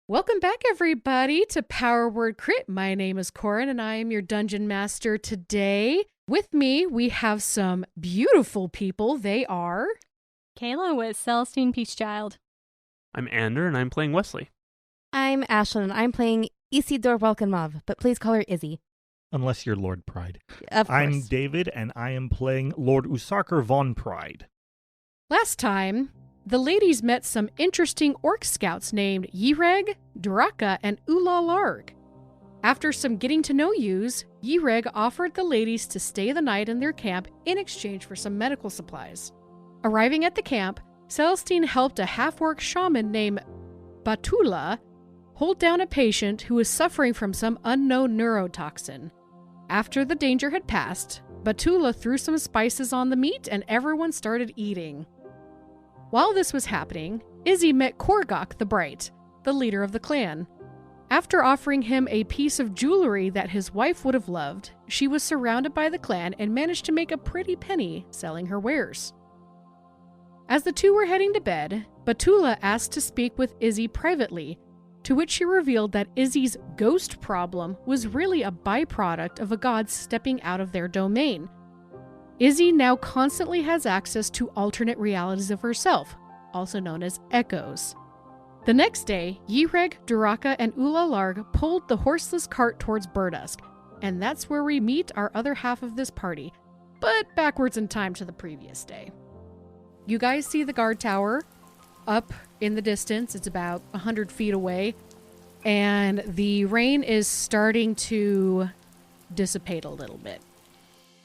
Welcome back, everybody, to Power Word Crit. My name is Corrin, and I am your Dungeon Master today. With me, we have some beautiful people. They are... Kayla with Celestine Peacechild. I'm Ander, and I'm playing Wesley. I'm Ashlyn, and I'm playing Isidore Welkenmov, but please call her Izzy. Unless you're Lord Pride. Of course. I'm David, and I am playing Lord Usarker von Pride. Last time, the ladies met some interesting orc scouts named Yreg, Duraka, and Ulalarg. After some getting to know yous, Yreg offered the ladies to stay the night in their camp in exchange for some medical supplies. Arriving at the camp, Celestine helped a half-orc shaman named Batula hold down a patient who was suffering from some unknown neurotoxin. After the danger had passed, Batula threw some spices on the meat and everyone started eating. While this was happening, Izzy met Korgok the Bright, the leader of the clan. After offering him a piece of jewelry that his wife would have loved, she was surrounded by the clan and managed to make a pretty penny selling her wares. As the two were heading to bed, Batula asked to speak with Izzy privately, to which she revealed that Izzy's ghost problem was really a byproduct of a god stepping out of their domain. Izzy now constantly has access to alternate realities of herself, also known as echoes. The next day, Yreg, Duraka, and Ulalarg pulled the horseless cart towards Berdusk, and that's where we meet our other half of this party, but backwards in time to the previous day. You guys see the guard tower up in the distance. It's about 100 feet away, and the rain is starting to dissipate a little bit.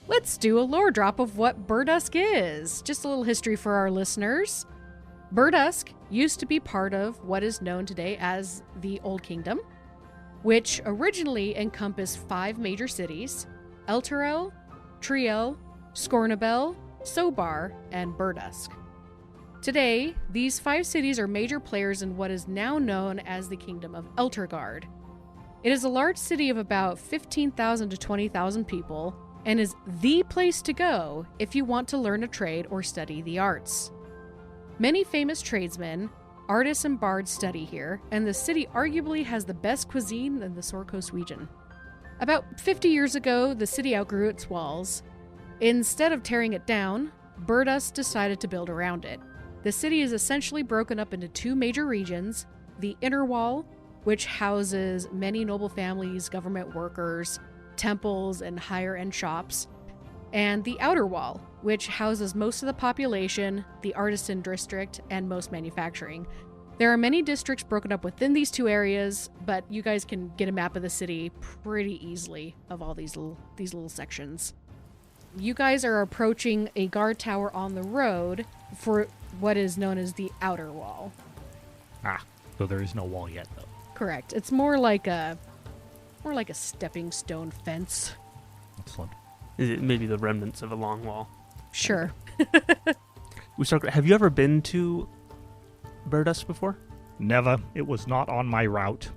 Let's do a lore drop of what Berdusk is. Just a little history for our listeners. Berdusk used to be part of what is known today as the Old Kingdom, which originally encompassed 5 major cities: Elturel, Triel, Scornabel, Sobar, and Berdusk. Today, these 5 cities are major players in what is now known as the Kingdom of Elturgard. It is a large city of about 15,000 to 20,000 people, and is the place to go if you want to learn a trade or study the arts. Many famous tradesmen, artists, and bards study here, and the city arguably has the best cuisine in the Sorkos region. About 50 years ago, the city outgrew its walls. Instead of tearing it down, Berdusk decided to build around it. The city is essentially broken up into 2 major regions: the inner wall, which houses many noble families, government workers, temples, and higher-end shops, and the outer wall, which houses most of the population, the artisan district, and most manufacturing. There are many districts broken up within these 2 areas, but you guys can get a map of the city pretty easily of all these little sections. You guys are approaching a guard tower on the road for what is known as the outer wall. So there is no wall yet, though. Correct. It's more like a stepping stone fence. Excellent. Is it maybe the remnants of a long wall? Sure. Have you ever been to Berdusk before? Never. It was not on my route.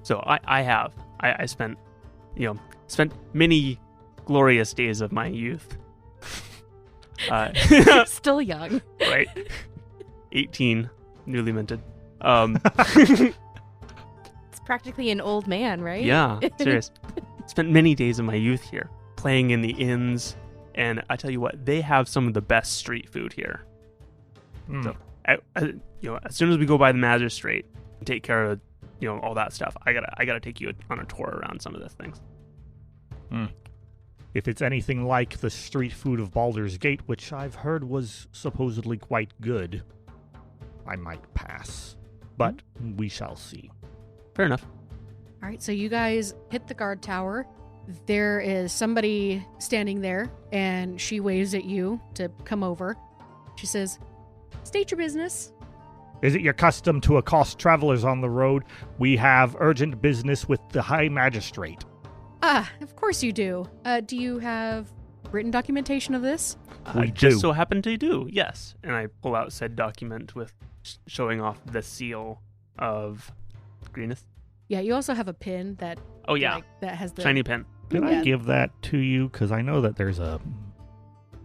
So I have. I spent many glorious days of my youth. Still young. Right. 18, newly minted. It's practically an old man, right? Yeah, serious. Spent many days of my youth here, playing in the inns, and I tell you what, they have some of the best street food here. So, as soon as we go by the magistrate and take care of, all that stuff, I gotta take you on a tour around some of those things. If it's anything like the street food of Baldur's Gate, which I've heard was supposedly quite good, I might pass. But we shall see. Fair enough. All right, so you guys hit the guard tower. There is somebody standing there, and she waves at you to come over. She says, "State your business." Is it your custom to accost travelers on the road? We have urgent business with the High Magistrate. Of course you do. Do you have written documentation of this? We just do. so happen to do, yes. And I pull out said document with showing off the seal of Greenest. Yeah, you also have a pin that... Oh, yeah. That has the... Shiny pen. Did I give that to you? Because I know that there's a...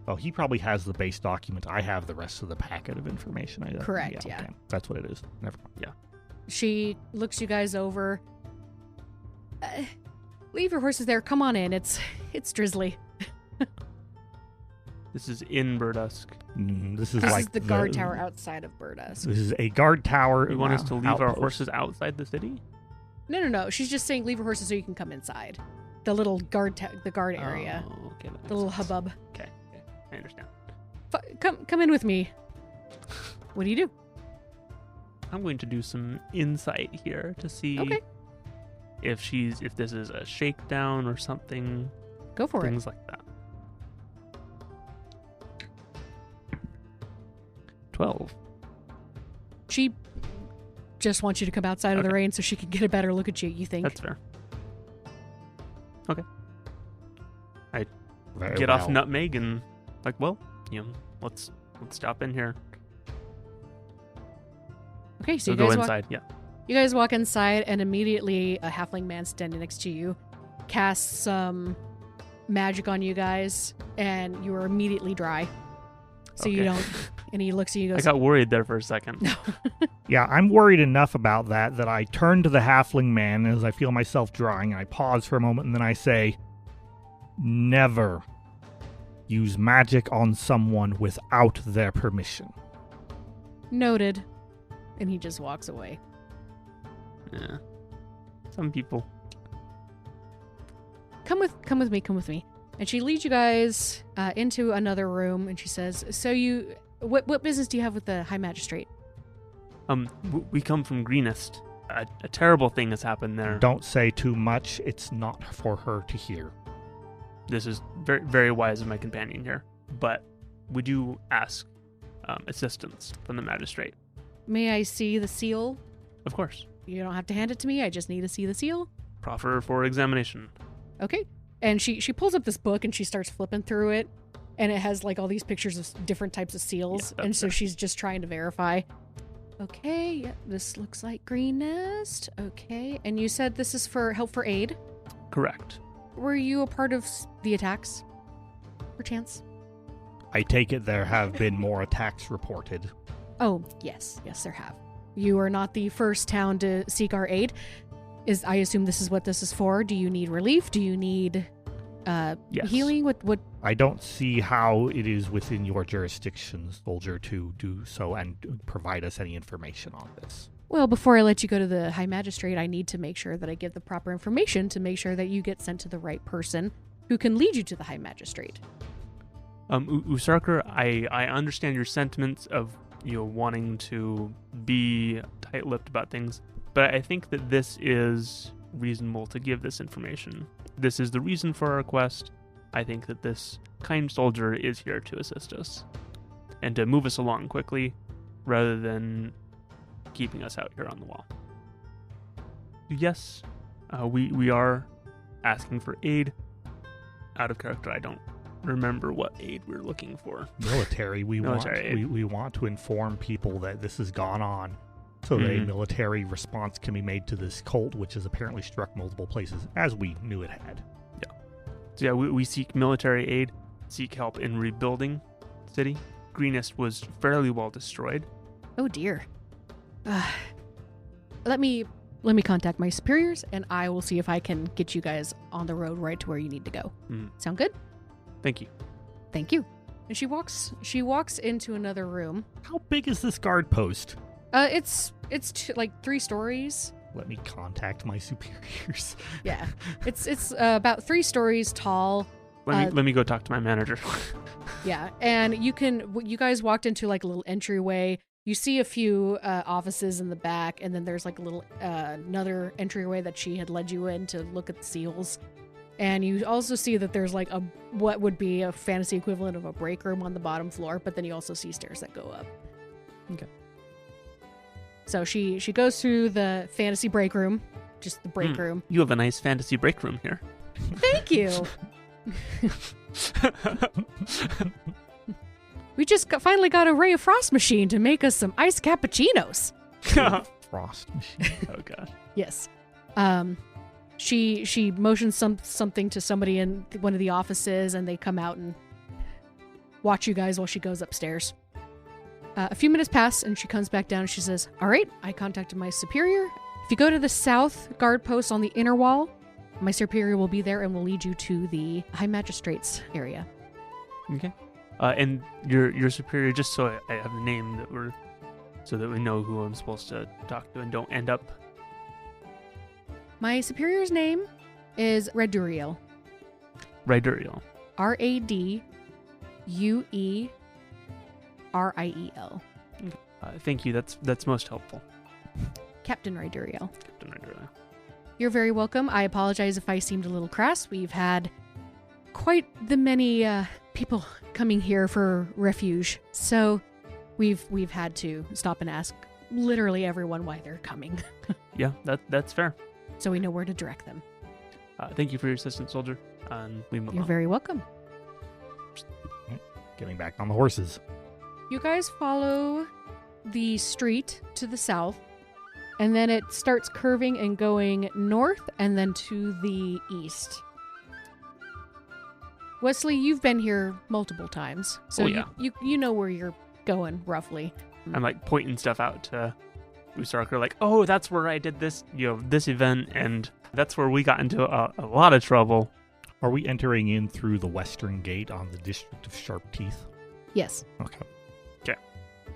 Oh, he probably has the base document. I have the rest of the packet of information. Correct, yeah. Okay. That's what it is. Never mind. Yeah. She looks you guys over. Leave your horses there. Come on in. It's drizzly. This is in Berdusk. This is This is the guard tower outside of Berdusk. This is a guard tower. You want us to leave our outpost. horses outside the city? No. She's just saying leave your horses so you can come inside. The little guard area. Oh, okay. The little hubbub. Okay, I understand. Come in with me. What do you do? I'm going to do some insight here to see Okay. if this is a shakedown or something. Go for it. Things like that. 12. She just wants you to come outside of the Okay. rain so she can get a better look at you, you think? That's fair. Okay. Very Get off well. Nutmeg and let's stop in here. Okay, so So you go guys inside. Yeah. You guys walk inside, and immediately a halfling man standing next to you casts some magic on you guys, and you are immediately dry. So you Okay. don't. And he looks at you and I goes, got worried there for a second. Yeah, I'm worried enough about that I turn to the halfling man as I feel myself drying, and I pause for a moment, and then I say, never use magic on someone without their permission. Noted. And he just walks away. Yeah. Some people. Come with me. And she leads you guys into another room, and she says, so you, what business do you have with the High Magistrate? We come from Greenest. A terrible thing has happened there. Don't say too much. It's not for her to hear. This is very, very wise of my companion here. But we do ask assistance from the magistrate. May I see the seal? Of course. You don't have to hand it to me. I just need to see the seal. Proffer for examination. Okay. And she pulls up this book and she starts flipping through it. And it has like all these pictures of different types of seals. Yeah, and so fair. she's just trying to verify. Okay, yeah, this looks like Greenest. Okay. And you said this is for help for aid. Correct. Were you a part of the attacks? Perchance? I take it there have been more attacks reported. Oh, yes. Yes, there have. You are not the first town to seek our aid. I assume this is what this is for. Do you need relief? Do you need Yes. healing? What? I don't see how it is within your jurisdiction, soldier, to do so and provide us any information on this. Well, before I let you go to the High Magistrate, I need to make sure that I give the proper information to make sure that you get sent to the right person who can lead you to the High Magistrate. Usarker, I understand your sentiments of wanting to be tight-lipped about things, but I think that this is reasonable to give this information. This is the reason for our quest. I think that this kind soldier is here to assist us and to move us along quickly rather than keeping us out here on the wall. Yes, we are asking for aid. Out of character, I don't remember what aid we're looking for. Military. We want to inform people that this has gone on so that a military response can be made to this cult, which has apparently struck multiple places, as we knew it had. So yeah, we seek military aid, seek help in rebuilding the city. Greenest was fairly well destroyed. Oh dear. Let me contact my superiors, and I will see if I can get you guys on the road right to where you need to go. Sound good? Thank you. Thank you. And she walks into another room. How big is this guard post? It's like 3 stories. Let me contact my superiors. Yeah, it's about 3 stories tall. Let me go talk to my manager. Yeah, and you guys walked into like a little entryway. You see a few offices in the back, and then there's like a little another entryway that she had led you in to look at the seals. And you also see that there's like what would be a fantasy equivalent of a break room on the bottom floor, but then you also see stairs that go up. Okay. So she goes through the fantasy break room, just the break room. You have a nice fantasy break room here. Thank you. We just finally got a Ray of Frost machine to make us some iced cappuccinos. Frost machine. Oh gosh. Yes. She motions something to somebody in one of the offices, and they come out and watch you guys while she goes upstairs. A few minutes pass, and she comes back down and she says, all right, I contacted my superior. If you go to the south guard post on the inner wall, my superior will be there and will lead you to the High Magistrate's area. Okay. And your superior, just so I have the name so that we know who I'm supposed to talk to and don't end up. My superior's name is Reduriel. Reduriel. Radueriel. Thank you. That's most helpful. Captain Reduriel. Captain Reduriel. You're very welcome. I apologize if I seemed a little crass. We've had quite the many people coming here for refuge, so we've had to stop and ask literally everyone why they're coming. Yeah, that's fair. So we know where to direct them. Thank you for your assistance, soldier. We move You're on. very welcome. Getting back on the horses. You guys follow the street to the south, and then it starts curving and going north and then to the east. Wesley, you've been here multiple times, so yeah. you know where you're going roughly. I'm like pointing stuff out to Usarker, like, oh, that's where I did this, this event, and that's where we got into a lot of trouble. Are we entering in through the western gate on the District of Sharp Teeth? Yes. Okay.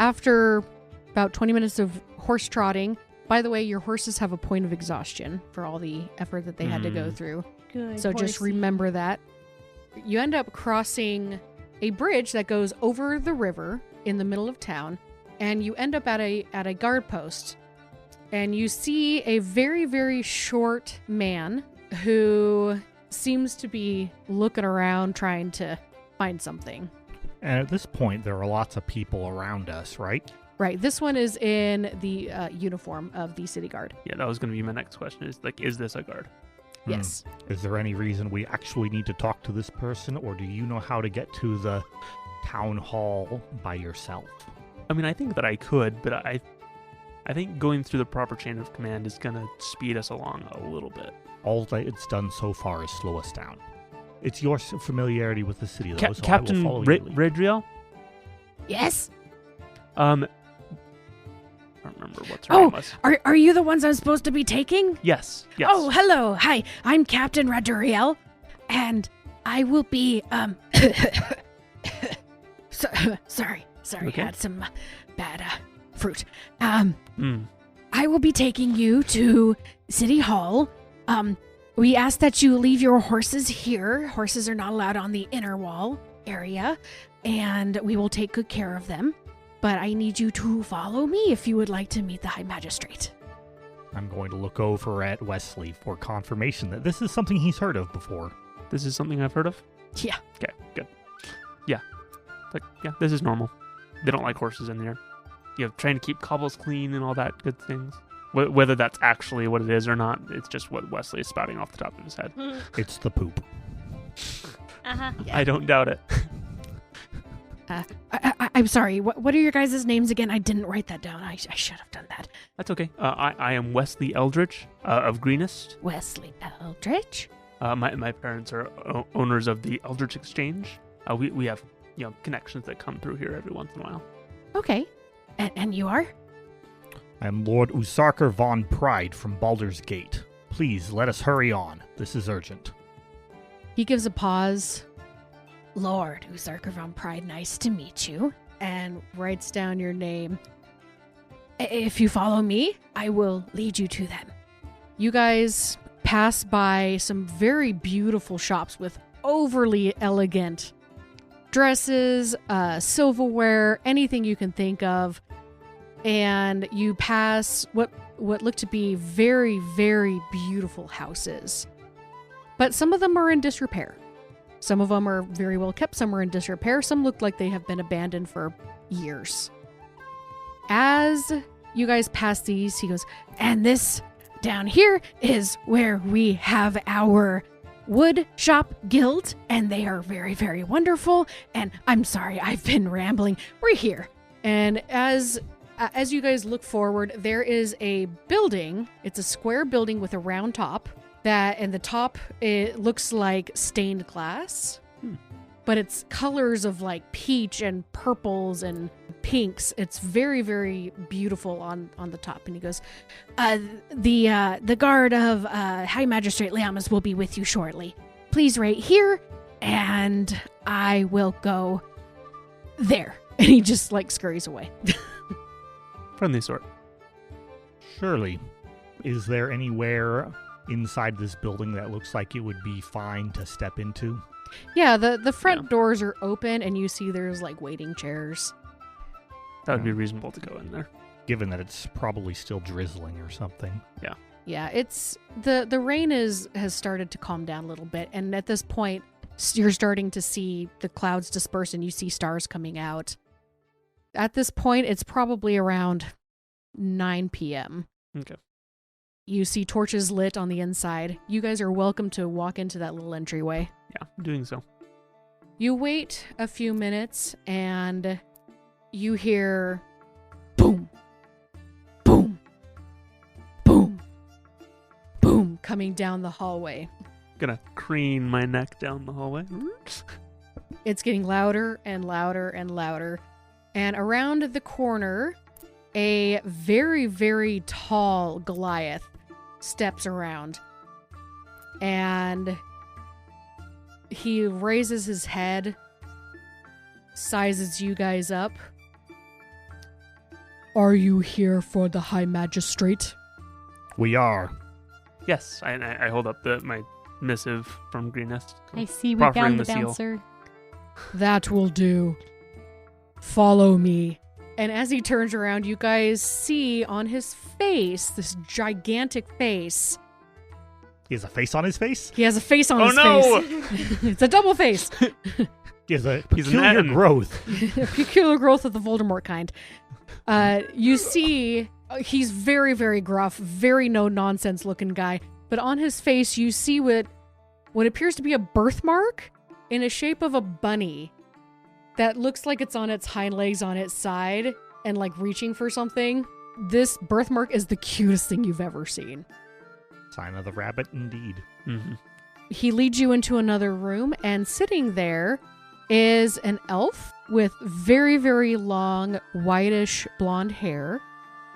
After about 20 minutes of horse trotting, by the way, your horses have a point of exhaustion for all the effort that they had to go through. Good. So just horsey. remember that. You end up crossing a bridge that goes over the river in the middle of town, and you end up at a guard post. And you see a very, very short man who seems to be looking around trying to find something. And at this point, there are lots of people around us, right? Right. This one is in the uniform of the city guard. Yeah, that was going to be my next question. Is this a guard? Yes. Is there any reason we actually need to talk to this person, or do you know how to get to the town hall by yourself? I mean, I think that I could, but I think going through the proper chain of command is going to speed us along a little bit. All that it's done so far is slow us down. It's your familiarity with the city, though, so Captain I will follow your lead. Redriel? Yes. I don't remember what her name was. Are you the ones I'm supposed to be taking? Yes. Oh, hello. Hi. I'm Captain Reduriel, and I will be sorry. Okay. I had some bad fruit. Mm. I will be taking you to City Hall. We ask that you leave your horses here. Horses are not allowed on the inner wall area, and we will take good care of them. But I need you to follow me if you would like to meet the High Magistrate. I'm going to look over at Wesley for confirmation that this is something he's heard of before. This is something I've heard of? Yeah. Okay, good. Yeah. This is normal. They don't like horses in there. Trying to keep cobbles clean and all that good things. Whether that's actually what it is or not, it's just what Wesley is spouting off the top of his head. It's the poop. Uh-huh. Yeah. I don't doubt it. I'm sorry. What are your guys' names again? I didn't write that down. I should have done that. That's okay. I am Wesley Eldridge of Greenest. Wesley Eldridge? My parents are owners of the Eldridge Exchange. We have connections that come through here every once in a while. Okay. And you are? I am Lord Usarker von Pride from Baldur's Gate. Please, let us hurry on. This is urgent. He gives a pause. Lord Usarker von Pride, nice to meet you. And writes down your name. If you follow me, I will lead you to them. You guys pass by some very beautiful shops with overly elegant dresses, silverware, anything you can think of. And you pass what look to be very, very beautiful houses. But some of them are in disrepair. Some of them are very well kept, some are in disrepair, some look like they have been abandoned for years. As you guys pass these, he goes, and this down here is where we have our wood shop guild, and they are very, very wonderful. And I'm sorry, I've been rambling. We're here. And as you guys look forward, there is a building. It's a square building with a round top. And the top, it looks like stained glass. But it's colors of like peach and purples and pinks. It's very, very beautiful on the top. And he goes, the guard of High Magistrate Liamas will be with you shortly. Please wait here, and I will go there. And he just, like, scurries away. Friendly sort. Surely. Is there anywhere inside this building that looks like it would be fine to step into? Yeah, the front doors are open, and you see there's, like, waiting chairs. That would be reasonable to go in there. Given that it's probably still drizzling or something. Yeah, it's the rain has started to calm down a little bit, and at this point, you're starting to see the clouds disperse, and you see stars coming out. At this point, it's probably around 9 p.m. Okay. You see torches lit on the inside. You guys are welcome to walk into that little entryway. Yeah, I'm doing so. You wait a few minutes, and you hear boom, boom, boom, boom coming down the hallway. Gonna crane my neck down the hallway. It's getting louder and louder and louder. And around the corner, a very, very tall Goliath steps around. And he raises his head, sizes you guys up. Are you here for the High Magistrate? We are. Yes, I hold up my missive from Greenest. I see we Proffering found the the seal. bouncer. That will do. Follow me. And as he turns around, you guys see on his face, this gigantic face. He has a face on his face? He has a face on his face. It's a double face. He has a He's an peculiar N. growth. A peculiar growth of the Voldemort kind. You see, he's very, very gruff, very no-nonsense looking guy. But on his face, you see what appears to be a birthmark in a shape of a bunny that looks like it's on its hind legs on its side and like reaching for something. This birthmark is the cutest thing you've ever seen. Sign of the rabbit, indeed. Mm-hmm. He leads you into another room, and sitting there is an elf with very, very long, whitish blonde hair,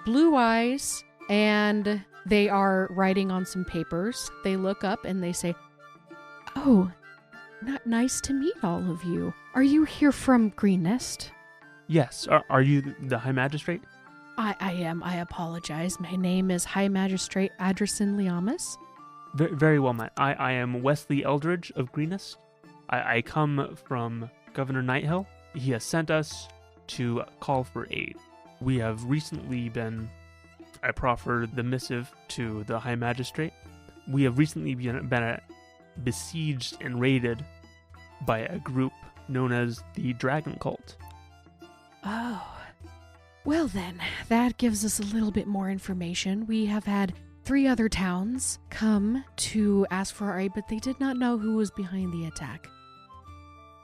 blue eyes, and they are writing on some papers. They look up and they say, "Oh, nice to meet all of you. Are you here from Greenest?" Yes. Are you the High Magistrate? I am. I apologize. My name is High Magistrate Adrason Liamas. Very well met. I am Wesley Eldridge of Greenest. I come from Governor Nighthill. He has sent us to call for aid. We have recently I proffer the missive to the High Magistrate. We have recently been besieged and raided by a group known as the Dragon Cult. Oh. Well then, that gives us a little bit more information. We have had 3 other towns come to ask for our aid, but they did not know who was behind the attack.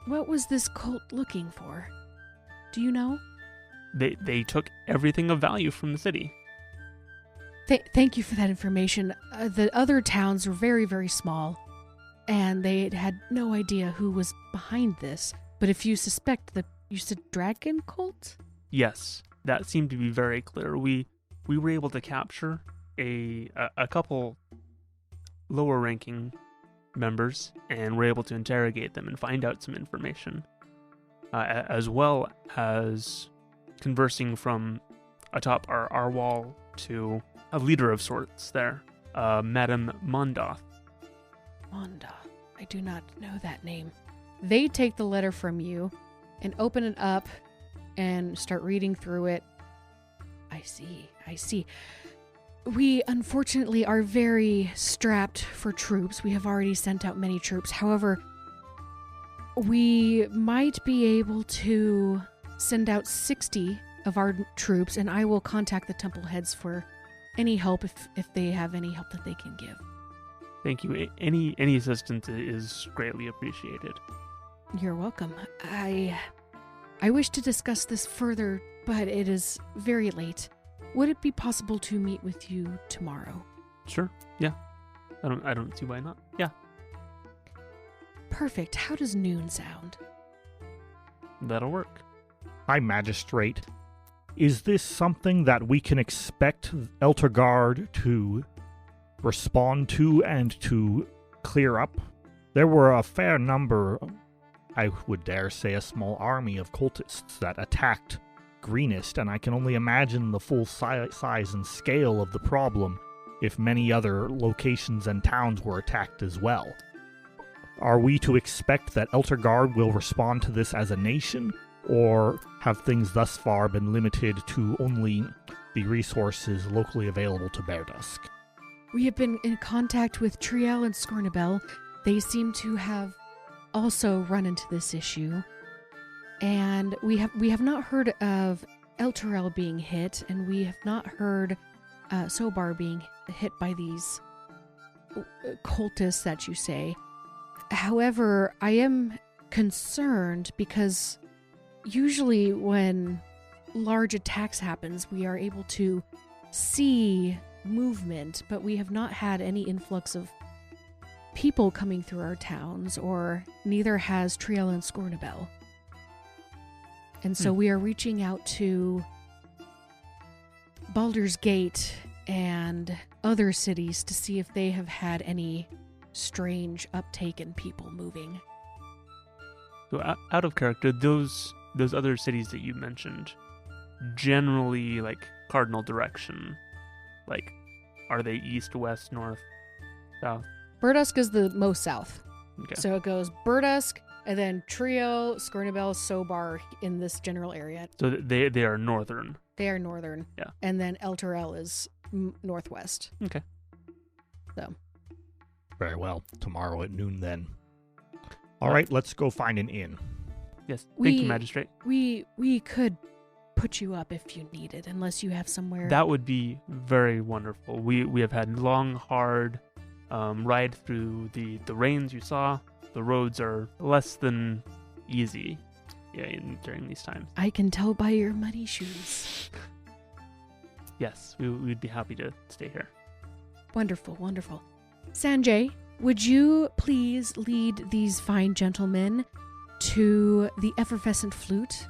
What was this cult looking for? Do you know? They took everything of value from the city. Thank you for that information. The other towns were very, very small, and they had no idea who was behind this. But if you suspect you said Dragon Cult? Yes, that seemed to be very clear. We were able to capture a couple lower ranking members and were able to interrogate them and find out some information, as well as conversing from atop our wall to a leader of sorts there, Madame Mondoth. Mondoth. I do not know that name. They take the letter from you and open it up and start reading through it. I see. We unfortunately are very strapped for troops. We have already sent out many troops. However, we might be able to send out 60 of our troops, and I will contact the temple heads for any help if they have any help that they can give. Thank you. Any assistance is greatly appreciated. You're welcome. I wish to discuss this further, but it is very late. Would it be possible to meet with you tomorrow? Sure. Yeah. I don't see why not. Yeah. Perfect. How does noon sound? That'll work. High Magistrate, Is this something that we can expect Eltergard to respond to and to clear up? There were a fair number, I would dare say a small army of cultists that attacked Greenest, and I can only imagine the full size and scale of the problem if many other locations and towns were attacked as well. Are we to expect that Eltergard will respond to this as a nation, or have things thus far been limited to only the resources locally available to Berdusk? We have been in contact with Triel and Scornabel. They seem to have also run into this issue. And we have not heard of Elturel being hit, and we have not heard Sobar being hit by these cultists that you say. However, I am concerned because usually when large attacks happens, we are able to see movement, but we have not had any influx of people coming through our towns, or neither has Triel and Scornabel. And so we are reaching out to Baldur's Gate and other cities to see if they have had any strange uptake in people moving. So out of character, those other cities that you mentioned, generally like cardinal direction, like are they east, west, north, south? Berdusk is the most south. Okay. So it goes Berdusk, and then Trio, Skirnabel, Sobar in this general area. So they are northern. They are northern. Yeah. And then Elturel is northwest. Okay. So. Very well. Tomorrow at noon then. All right, let's go find an inn. Yes. Thank you, Magistrate. We could put you up if you needed, unless you have somewhere. That would be very wonderful. We have had long, hard ride through the rains you saw. The roads are less than easy during these times. I can tell by your muddy shoes. Yes, we'd be happy to stay here. Wonderful, wonderful. Sanjay, would you please lead these fine gentlemen to the effervescent flute?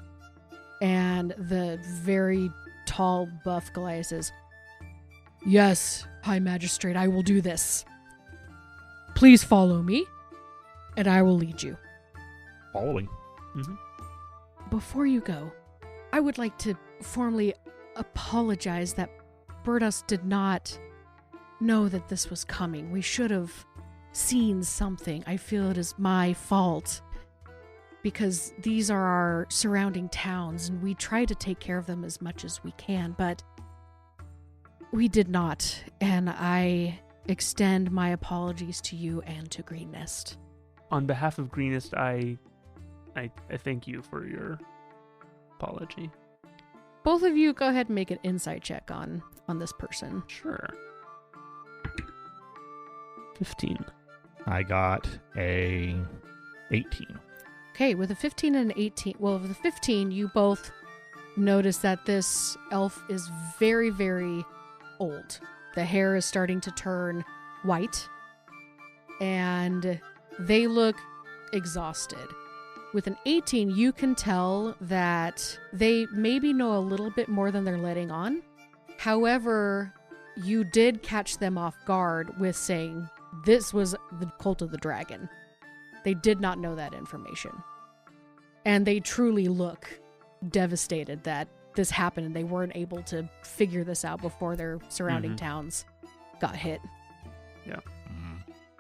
And the very tall, buff Goliath says, "Yes, High Magistrate, I will do this. Please follow me, and I will lead you." Following. Mm-hmm. Before you go, I would like to formally apologize that Berdusk did not know that this was coming. We should have seen something. I feel it is my fault, because these are our surrounding towns, and we try to take care of them as much as we can, but we did not, and I extend my apologies to you and to Greenest. On behalf of Greenest, I thank you for your apology. Both of you go ahead and make an insight check on this person. Sure. 15. I got a 18. Okay, with a 15 and an 18, well, with a 15, you both notice that this elf is very, very old. The hair is starting to turn white, and they look exhausted. With an 18, you can tell that they maybe know a little bit more than they're letting on. However, you did catch them off guard with saying this was the Cult of the Dragon. They did not know that information. And they truly look devastated that this happened and they weren't able to figure this out before their surrounding towns got hit. Yeah.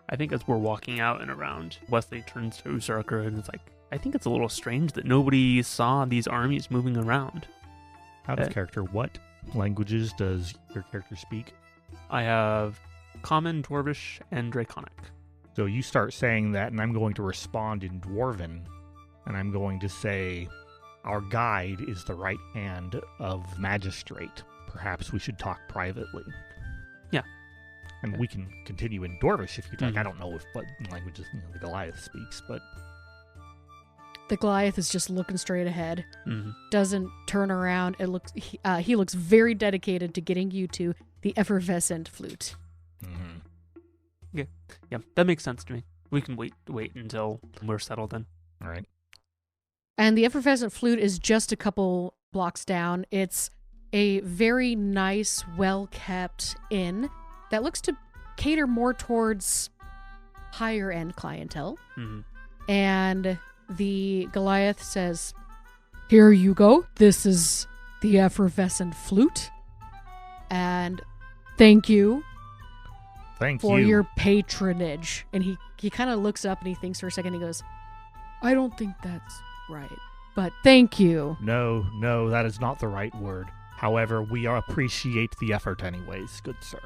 I think as we're walking out and around, Wesley turns to Usarker and is like, I think it's a little strange that nobody saw these armies moving around. Out of character, what languages does your character speak? I have Common, Dwarvish, and Draconic. So you start saying that, and I'm going to respond in Dwarven, and I'm going to say, our guide is the right hand of Magistrate. Perhaps we should talk privately. Yeah. And we can continue in Dwarvish if you'd like. I don't know what languages the Goliath speaks, but... The Goliath is just looking straight ahead. Doesn't turn around. He looks very dedicated to getting you to the effervescent flute. Yeah, that makes sense to me. We can wait until we're settled in. All right. And the effervescent flute is just a couple blocks down. It's a very nice, well-kept inn that looks to cater more towards higher-end clientele. Mm-hmm. And the Goliath says, "Here you go. This is the effervescent flute. And thank you for your patronage." And he kind of looks up and he thinks for a second. He goes, "I don't think that's right, but thank you." No, that is not the right word. However, we appreciate the effort anyways, good sir.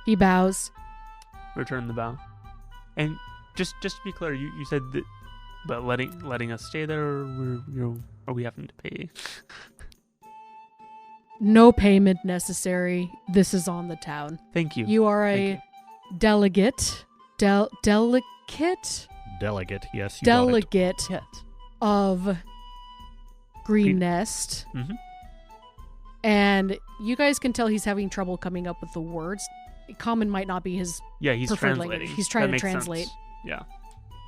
He bows. Return the bow. And just to be clear, you said that, but letting us stay there, are we having to pay? No payment necessary. This is on the town. Thank you. You are a delegate. Delegate? Delegate, yes, you Delegate Yes. of Greenest. Mm-hmm. And you guys can tell he's having trouble coming up with the words. Common might not be his Yeah, he's preferred translating. language. He's trying That to makes translate. sense. Yeah.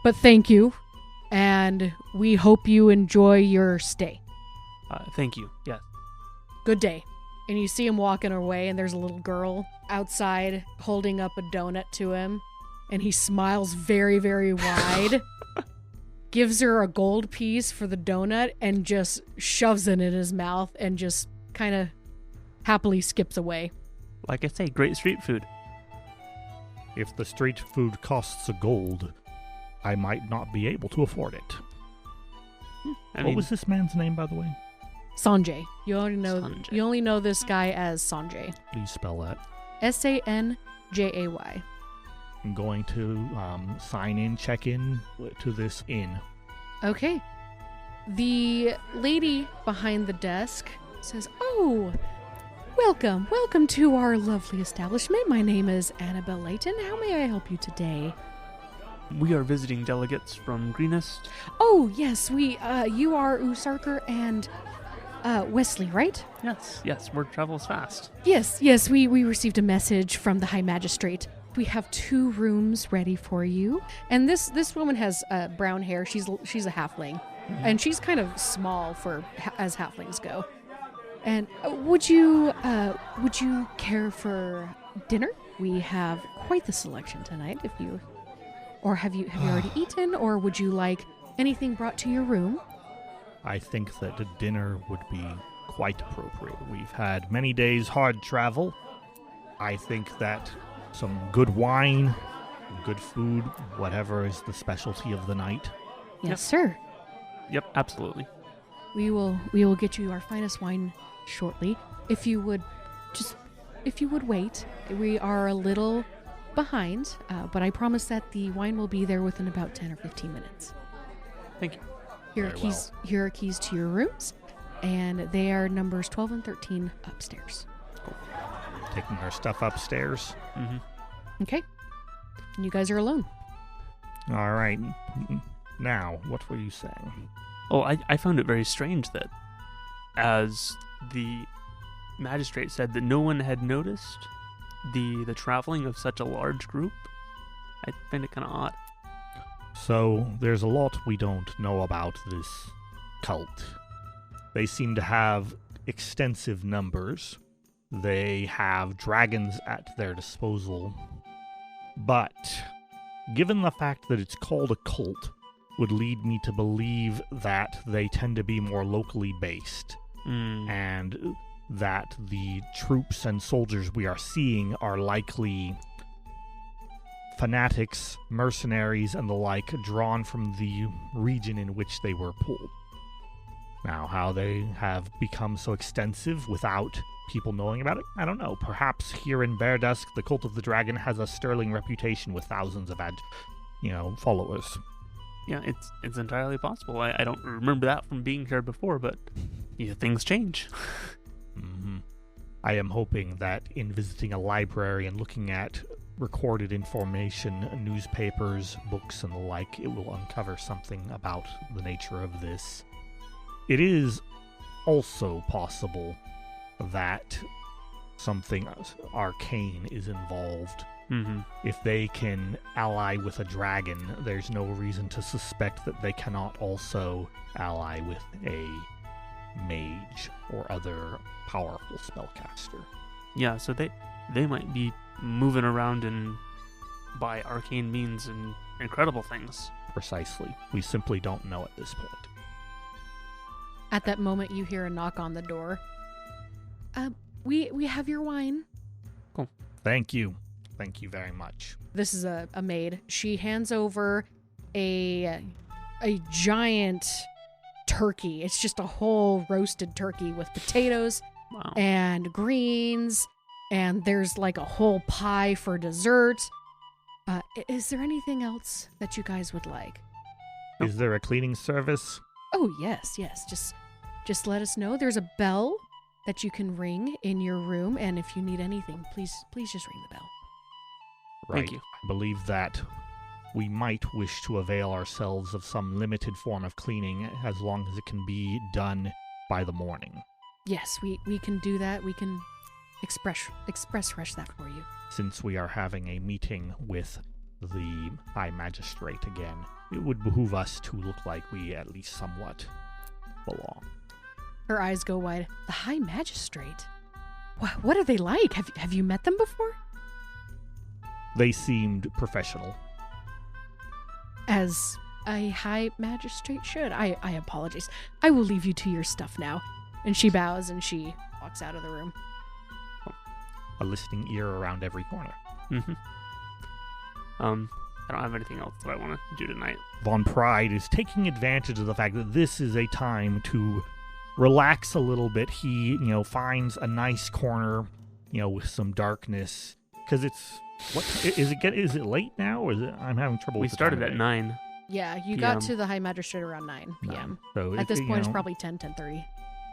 But thank you. And we hope you enjoy your stay. Thank you. Yes. Good day. And you see him walking away, and there's a little girl outside holding up a donut to him. And he smiles very, very wide, gives her a gold piece for the donut, and just shoves it in his mouth and just kind of happily skips away. Like I say, great street food. If the street food costs a gold, I might not be able to afford it. What was this man's name, by the way? Sanjay. You Sanjay. only know this guy as Sanjay. Please spell that. Sanjay. I'm going to sign in, check in to this inn. Okay. The lady behind the desk says, "Oh, welcome to our lovely establishment. My name is Annabelle Layton. How may I help you today?" We are visiting delegates from Greenest. "Oh, yes, you are Usarker and Wesley, right?" Yes, word travels fast. Yes, we received a message from the High Magistrate. We have 2 rooms ready for you. And this woman has brown hair. She's a halfling, and she's kind of small as halflings go. And would you care for dinner? We have quite the selection tonight. Have you already eaten, or would you like anything brought to your room? I think that a dinner would be quite appropriate. We've had many days hard travel. I think that some good wine, good food, whatever is the specialty of the night. Yes, sir. Yep, absolutely. We will get you our finest wine shortly. If you would wait. We are a little behind, but I promise that the wine will be there within about 10 or 15 minutes. Thank you. Here are keys to your rooms, and they are numbers 12 and 13 upstairs. Taking our stuff upstairs. Mm-hmm. Okay. And you guys are alone. All right. Now, what were you saying? Oh, I found it very strange that, as the magistrate said, that no one had noticed the traveling of such a large group. I find it kind of odd. So, there's a lot we don't know about this cult. They seem to have extensive numbers. They have dragons at their disposal. But, given the fact that it's called a cult, would lead me to believe that they tend to be more locally based. And that the troops and soldiers we are seeing are likely fanatics, mercenaries, and the like, drawn from the region in which they were pulled. Now, how they have become so extensive without people knowing about it, I don't know. Perhaps here in Berdusk, the Cult of the Dragon has a sterling reputation with thousands of followers. Yeah, it's entirely possible. I don't remember that from being here before, but yeah, things change. Mm-hmm. I am hoping that in visiting a library and looking at recorded information, newspapers, books, and the like, it will uncover something about the nature of this. It is also possible that something arcane is involved. Mm-hmm. If they can ally with a dragon, there's no reason to suspect that they cannot also ally with a mage or other powerful spellcaster. Yeah, so they might be moving around and by arcane means and incredible things. Precisely. We simply don't know at this point. At that moment, you hear a knock on the door. We have your wine. Cool. Thank you. Thank you very much. This is a maid. She hands over a giant turkey. It's just a whole roasted turkey with potatoes Wow. and greens, and there's like a whole pie for dessert. Is there anything else that you guys would like? Is there a cleaning service? Oh, yes. Just let us know. There's a bell that you can ring in your room, and if you need anything, please just ring the bell. Right. Thank you. I believe that we might wish to avail ourselves of some limited form of cleaning as long as it can be done by the morning. Yes, we can do that. We can express rush that for you. Since we are having a meeting with the High Magistrate again, it would behoove us to look like we at least somewhat belong. Her eyes go wide. The High Magistrate? What are they like? Have you met them before? They seemed professional. As a High Magistrate should. I apologize. I will leave you to your stuff now. And she bows and she walks out of the room. A listening ear around every corner. Mm-hmm. I don't have anything else that I want to do tonight. Von Pride is taking advantage of the fact that this is a time to relax a little bit. He, finds a nice corner, with some darkness. Because it's... Is it late now? Or is it... I'm having trouble We with the started time at of day. 9. Yeah, you got to the High Magistrate around 9 p.m. So At this point, it's probably 10:30.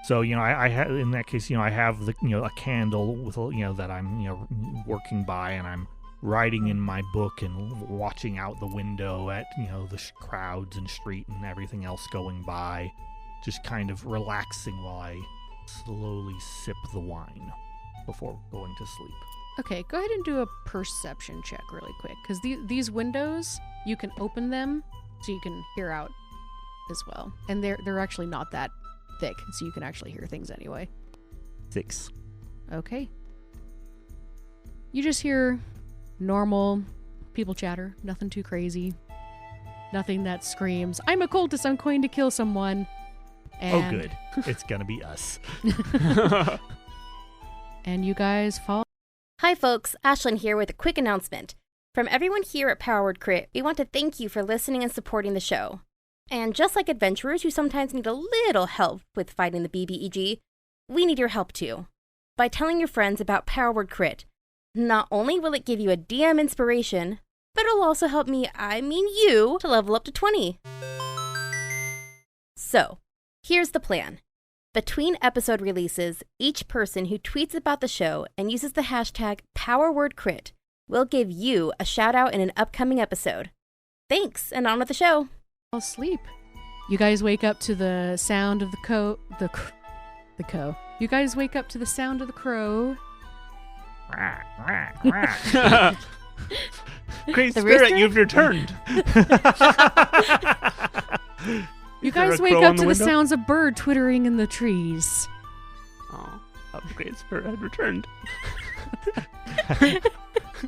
So, I have, in that case, I have the, a candle with, that I'm, working by, and I'm writing in my book and watching out the window at, the crowds and street and everything else going by, just kind of relaxing while I slowly sip the wine before going to sleep. Okay, go ahead and do a perception check really quick, because these windows, you can open them so you can hear out as well. And they're actually not that thick, so you can actually hear things anyway. 6. Okay. You just hear normal people chatter, nothing too crazy. Nothing that screams, I'm a cultist, I'm going to kill someone. And, Oh, good. It's gonna be us. And you guys fall. Hi folks, Ashlyn here with a quick announcement. From everyone here at Powered Crit, we want to thank you for listening and supporting the show. And just like adventurers who sometimes need a little help with fighting the BBEG, we need your help too. By telling your friends about Powered Crit, not only will it give you a DM inspiration, but it'll also help me, you, to level up to 20. So, here's the plan. Between episode releases, each person who tweets about the show and uses the hashtag PowerWordCrit will give you a shout out in an upcoming episode. Thanks, and on with the show. Asleep. You guys wake up to the sound of the crow. You guys wake up to the sound of the crow. Great The spirit, rooster? you've returned. You Is there guys a wake crow up in the to the window? sounds of bird twittering in the trees. Oh, a great spirit had returned.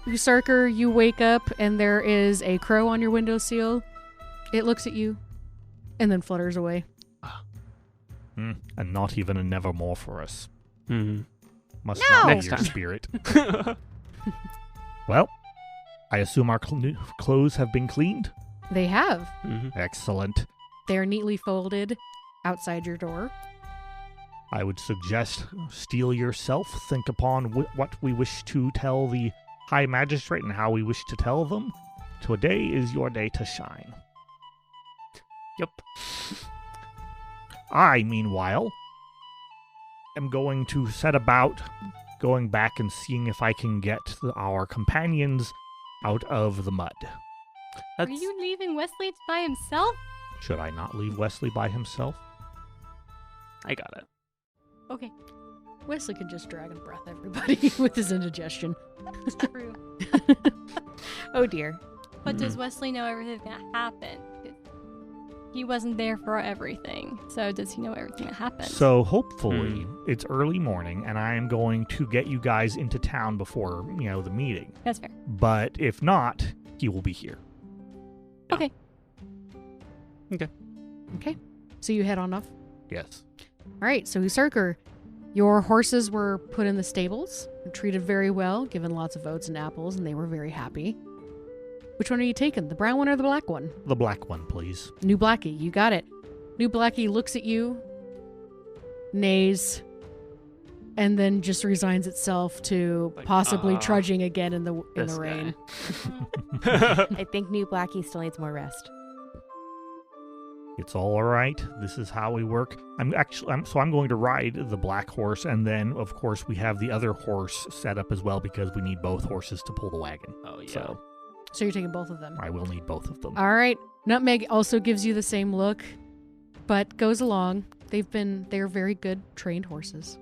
Usarker, you wake up and there is a crow on your windowsill. It looks at you and then flutters away. And not even a nevermore for us. Mm-hmm. Must No! not be Next your time. spirit. Well, I assume our clothes have been cleaned? They have. Mm-hmm. Excellent. They're neatly folded outside your door. I would suggest steel yourself. Think upon what we wish to tell the High Magistrate and how we wish to tell them. Today is your day to shine. Yep. I, meanwhile, am going to set about going back and seeing if I can get our companions out of the mud. Are you leaving Wesley by himself? Should I not leave Wesley by himself? I got it. Okay, Wesley could just dragon breath everybody with his indigestion. true. Oh dear. But does Wesley know everything's gonna happen? He wasn't there for everything, so does he know everything that happened? So hopefully it's early morning, and I am going to get you guys into town before, the meeting. That's fair. But if not, he will be here. Okay. Okay. So you head on off? Yes. All right. So Usurker, your horses were put in the stables, treated very well, given lots of oats and apples, and they were very happy. Which one are you taking? The brown one or the black one? The black one, please. New Blackie, you got it. New Blackie looks at you, neighs, and then just resigns itself to possibly trudging again in the rain. I think New Blackie still needs more rest. It's all right. This is how we work. I'm going to ride the black horse, and then of course we have the other horse set up as well because we need both horses to pull the wagon. Oh yeah. So you're taking both of them. I will need both of them. All right. Nutmeg also gives you the same look, but goes along. They're very good trained horses.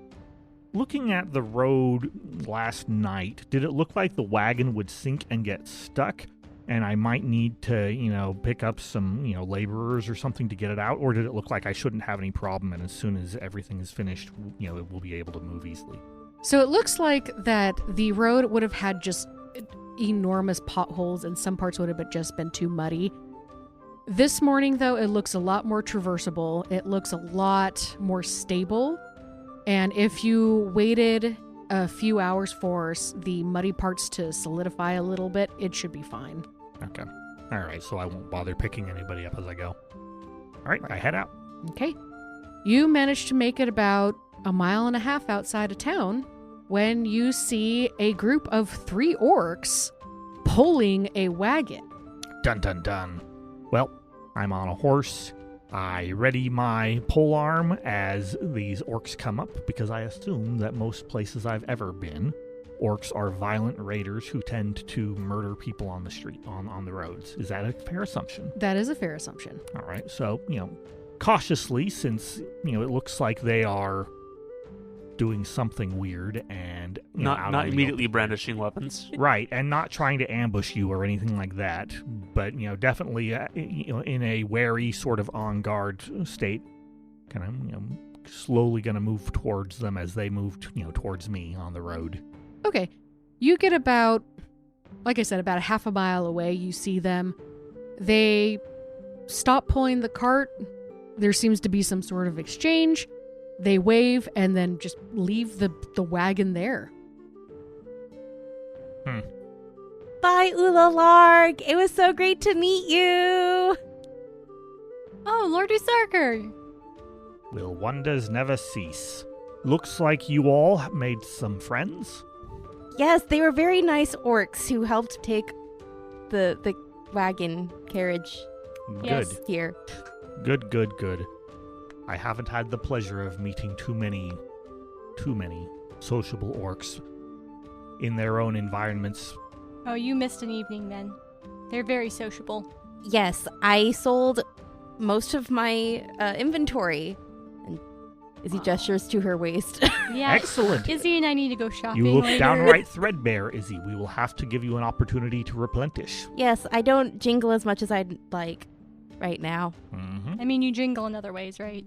Looking at the road last night, did it look like the wagon would sink and get stuck? And I might need to, pick up some, laborers or something to get it out? Or did it look like I shouldn't have any problem, and as soon as everything is finished, it will be able to move easily? So it looks like that the road would have had just enormous potholes, and some parts would have just been too muddy. This morning, though, it looks a lot more traversable. It looks a lot more stable. And if you waited a few hours for the muddy parts to solidify a little bit, it should be fine. Okay. All right, so I won't bother picking anybody up as I go. All right, I head out. Okay. You managed to make it about 1.5 miles outside of town when you see a group of 3 orcs pulling a wagon. Dun, dun, dun. Well, I'm on a horse. I ready my pole arm as these orcs come up because I assume that most places I've ever been, orcs are violent raiders who tend to murder people on the street, on the roads. Is that a fair assumption? That is a fair assumption. All right. So, cautiously, since, it looks like they are doing something weird and not immediately brandishing weapons. Right, and not trying to ambush you or anything like that, but definitely in a wary sort of on guard state, kind of slowly going to move towards them as they move towards me on the road. Okay. You get about 0.5 mile away, you see them. They stop pulling the cart. There seems to be some sort of exchange. They wave and then just leave the wagon there. Bye, Ulalarg. It was so great to meet you. Oh, Lord Usurker. Will wonders never cease? Looks like you all made some friends. Yes, they were very nice orcs who helped take the wagon carriage Yes. here. Good. I haven't had the pleasure of meeting too many sociable orcs in their own environments. Oh, you missed an evening then. They're very sociable. Yes, I sold most of my inventory. And Izzy gestures to her waist. Yeah. Excellent. Izzy and I need to go shopping You look later. downright threadbare, Izzy. We will have to give you an opportunity to replenish. Yes, I don't jingle as much as I'd like right now. Mm-hmm. I mean, you jingle in other ways, right?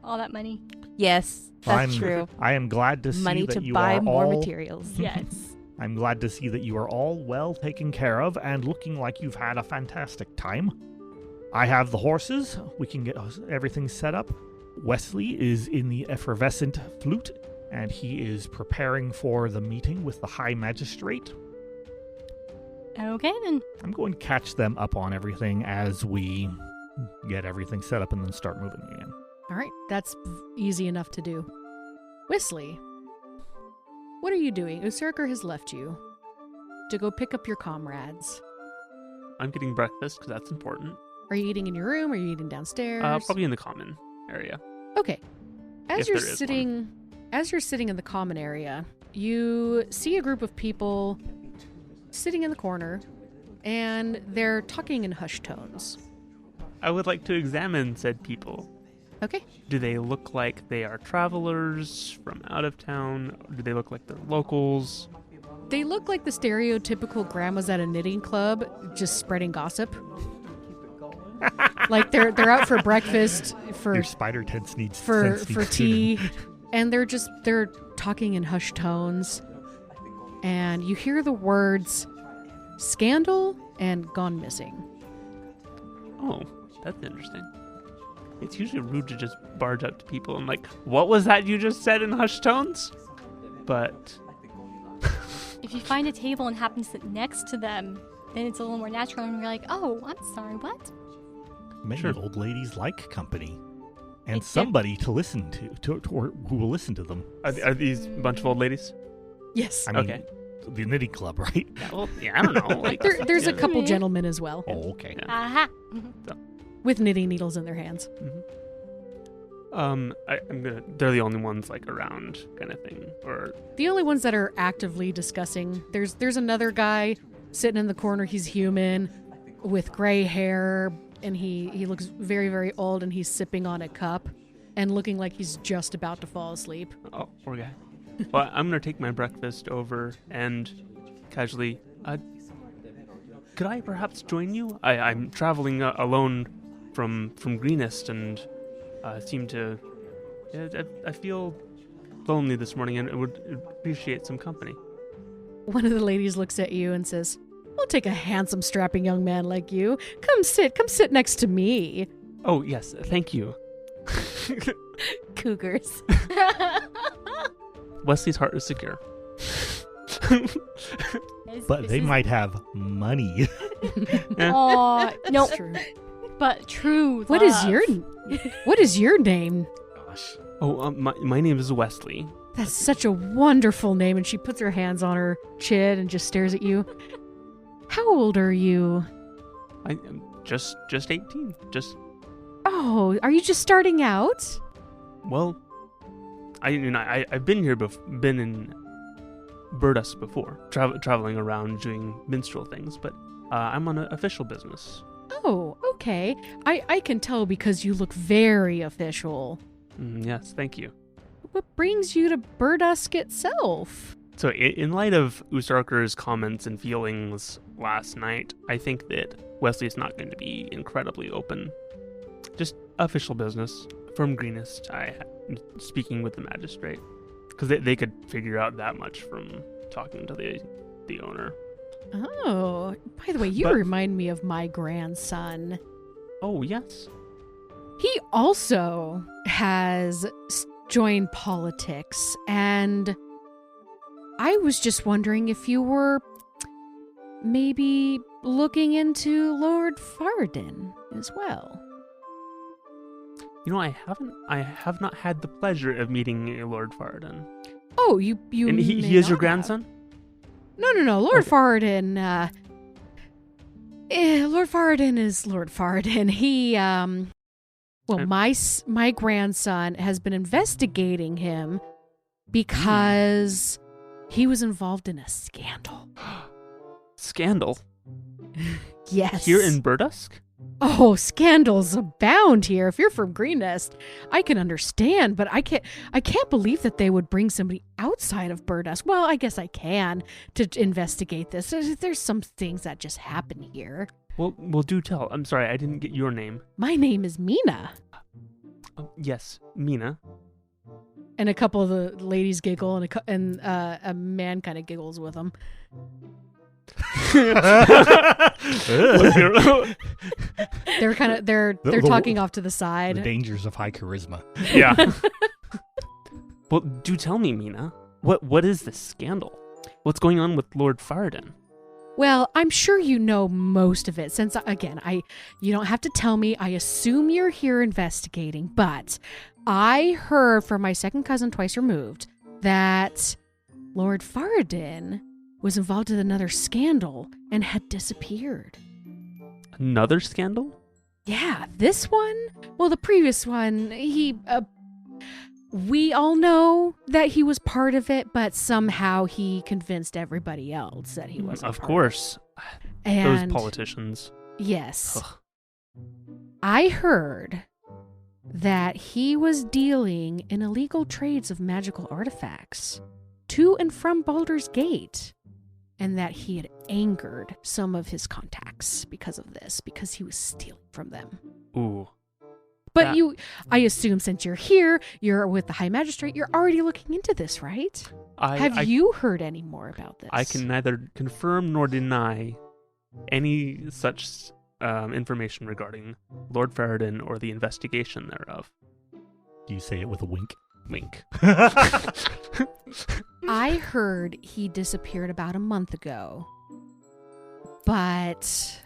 All that money. Yes, that's true. I am glad to see Money that to you buy are more all... materials. Yes. I'm glad to see that you are all well taken care of and looking like you've had a fantastic time. I have the horses. We can get everything set up. Wesley is in the effervescent flute, and he is preparing for the meeting with the High Magistrate. Okay, then. I'm going to catch them up on everything as we get everything set up and then start moving again. All right. That's easy enough to do. Wesley, what are you doing? Usurker has left you to go pick up your comrades. I'm getting breakfast because that's important. Are you eating in your room? Or are you eating downstairs? Probably in the common area. Okay. As If you're there is sitting in the common area, you see a group of people sitting in the corner, and they're talking in hushed tones. I would like to examine said people. Okay. Do they look like they are travelers from out of town? Do they look like they're locals? They look like the stereotypical grandmas at a knitting club, just spreading gossip. Like they're out for breakfast, for Your spider sense needs tea, and they're talking in hushed tones, and you hear the words "scandal" and "gone missing." Oh, that's interesting. It's usually rude to just barge up to people and like, what was that you just said in hushed tones? But If you find a table and happen to sit next to them, then it's a little more natural, and you're like, oh, I'm sorry, what? Many old ladies like company. And It's somebody to listen to or who will listen to them. are these a bunch of old ladies? Yes. I mean, Okay. the knitting club, right? Yeah, well, yeah, I don't know. Like, There's a yeah. couple gentlemen as well, Oh, okay. Yeah. Aha. with knitting needles in their hands. They're the only ones like around, kind of thing, or The only ones that are actively discussing. There's another guy sitting in the corner. He's human, with gray hair, and he looks very, very old, and he's sipping on a cup and looking like he's just about to fall asleep. oh, poor guy. Well, I'm gonna take my breakfast over and casually. Could I perhaps join you? I'm traveling alone from Greenest and seem to. I feel lonely this morning and would appreciate some company. One of the ladies looks at you and says, "I'll take a handsome, strapping young man like you. Come sit next to me." Oh yes, thank you. Cougars. Wesley's heart is secure. But they might have money. Oh, no, That's true. but true. What is love. your name? Gosh. Oh, my name is Wesley. That's such a wonderful name. And she puts her hands on her chin and just stares at you. How old are you? I'm just 18. Oh, are you just starting out? Well, I've been here been in Berdusk before, traveling around doing minstrel things, but I'm on an official business. Oh, okay. I can tell because you look very official. Yes, thank you. What brings you to Berdusk itself? So in light of Usarker's comments and feelings last night, I think that Wesley's not going to be incredibly open. Just official business from Greenest. Speaking with the magistrate, because they could figure out that much from talking to the owner. Oh, by the way, you remind me of my grandson. Oh yes. He also has joined politics, and I was just wondering if you were maybe looking into Lord Faradin as well. You know, I have not had the pleasure of meeting Lord Faradin. Oh, you And may he is your not grandson? have. No. Lord Okay. Faradin, Lord Faradin is Lord Faradin. He, my grandson has been investigating him because he was involved in a scandal. Scandal? Yes. Here in Berdusk? Oh, scandals abound here. If you're from Greenest, I can understand, but I can't believe that they would bring somebody outside of Berdusk. Well, I guess I can to investigate this. There's some things that just happen here. Well, do tell. I'm sorry, I didn't get your name. My name is Mina. Oh, yes, Mina. And a couple of the ladies giggle, and a man kind of giggles with them. Ugh. They're The- talking off to the side. The dangers of high charisma. Yeah. Well, do tell me, Mina. What is this scandal? What's going on with Lord Faradin? Well, I'm sure you know most of it since, again, you don't have to tell me. I assume you're here investigating, but I heard from my second cousin twice removed that Lord Faradin was involved in another scandal and had disappeared. Another scandal? Yeah, this one? Well, the previous one, we all know that he was part of it, but somehow he convinced everybody else that he wasn't. Of part course. And Those politicians. yes. Ugh. I heard that he was dealing in illegal trades of magical artifacts to and from Baldur's Gate. and that he had angered some of his contacts because of this, because he was stealing from them. Ooh. But I assume since you're here, you're with the High Magistrate, you're already looking into this, right? Have you heard any more about this? I can neither confirm nor deny any such information regarding Lord Ferredin or the investigation thereof. Do you say it with a wink? Wink. I heard he disappeared about a month ago. But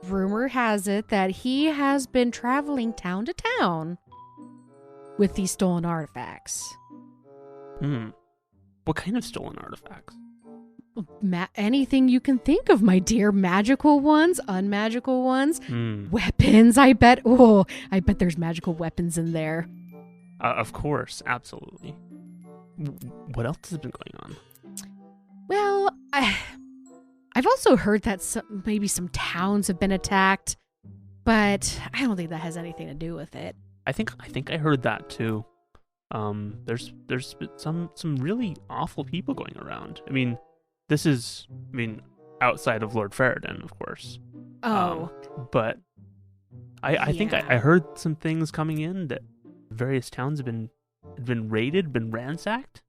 rumor has it that he has been traveling town to town with these stolen artifacts. What kind of stolen artifacts? Anything you can think of, my dear. Magical ones, unmagical ones, weapons, I bet. Oh, I bet there's magical weapons in there. Of course, absolutely. What else has been going on? Well, I've also heard that maybe some towns have been attacked, but I don't think that has anything to do with it. I think I heard that too. There's been some really awful people going around. I mean, outside of Lord Ferredin, of course. Oh. But I think I heard some things coming in that various towns have been raided, been ransacked.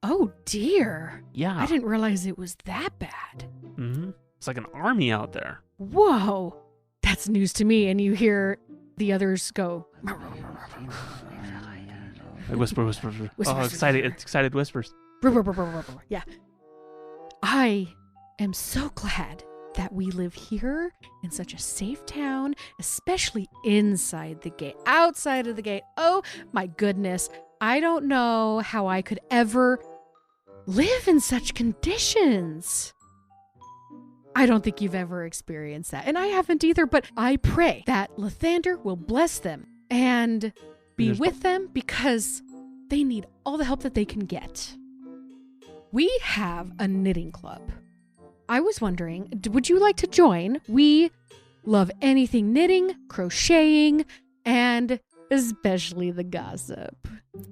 Oh dear. Yeah. I didn't realize it was that bad. Mm-hmm. It's like an army out there. Whoa. That's news to me. And you hear the others go. Like whisper. Oh, excited whispers. Yeah. I am so glad that we live here in such a safe town, especially inside the gate. Outside of the gate, oh my goodness. I don't know how I could ever live in such conditions. I don't think you've ever experienced that. And I haven't either, but I pray that Lathander will bless them and be with them because they need all the help that they can get. We have a knitting club. I was wondering, would you like to join? We love anything knitting, crocheting, and especially the gossip.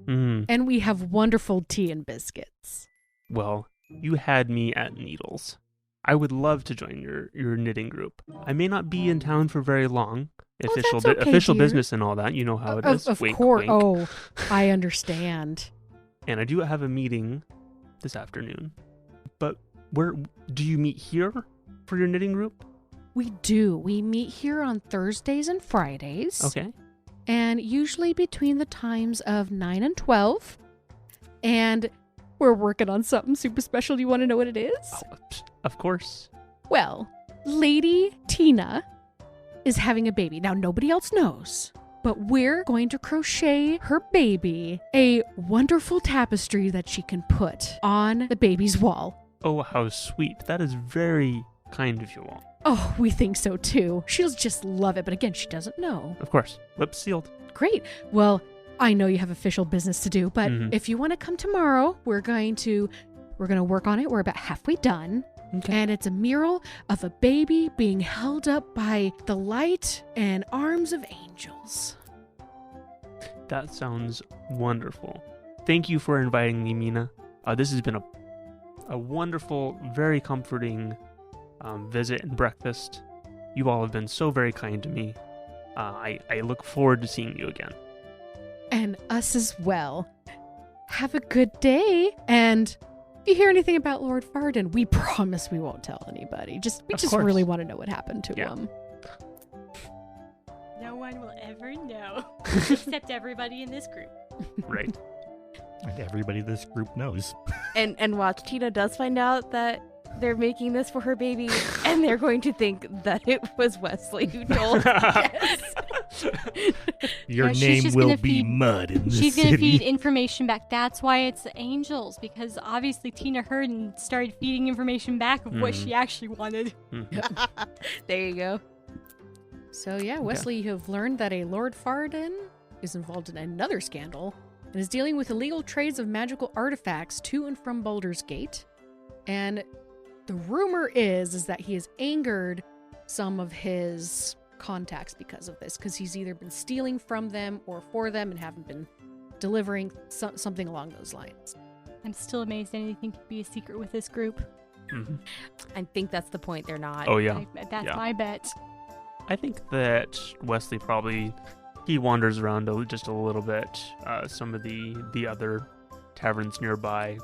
And we have wonderful tea and biscuits. Well, you had me at needles. I would love to join your knitting group. I may not be in town for very long. Official business and all that. You know how it is. Of wink, course. wink. Oh, I understand. And I do have a meeting this afternoon. But where do you meet here for your knitting group? We do. We meet here on Thursdays and Fridays. Okay. And usually between the times of 9 and 12. And we're working on something super special. Do you want to know what it is? Oh, of course. Well, Lady Tina is having a baby. Now, nobody else knows, but we're going to crochet her baby a wonderful tapestry that she can put on the baby's wall. Oh, how sweet. That is very kind of you all. Oh, we think so too. She'll just love it, but again, she doesn't know. Of course. Lips sealed. Great. Well, I know you have official business to do, but if you want to come tomorrow, we're going to work on it. We're about halfway done. Okay. And it's a mural of a baby being held up by the light and arms of angels. That sounds wonderful. Thank you for inviting me, Mina. This has been a wonderful, very comforting visit and breakfast. You all have been so very kind to me. I look forward to seeing you again. And us as well. Have a good day. And if you hear anything about Lord Ferredin, we promise we won't tell anybody. We just really want to know what happened to him. No one will ever know, except everybody in this group. Right. And everybody in this group knows. And watch, Tina does find out that they're making this for her baby, and they're going to think that it was Wesley who told us. Your name will be mud in this She's city. going to feed information back. That's why it's the angels, because obviously Tina heard and started feeding information back of what she actually wanted. There you go. So yeah, Wesley, you have learned that a Lord Ferredin is involved in another scandal and is dealing with illegal trades of magical artifacts to and from Baldur's Gate. And the rumor is that he has angered some of his contacts because of this, because he's either been stealing from them or for them and haven't been delivering something along those lines. I'm still amazed anything could be a secret with this group. Mm-hmm. I think that's the point. They're not. Oh, yeah. That's Yeah. my bet. I think that Wesley probably, he wanders around just a little bit. Some of the other taverns nearby.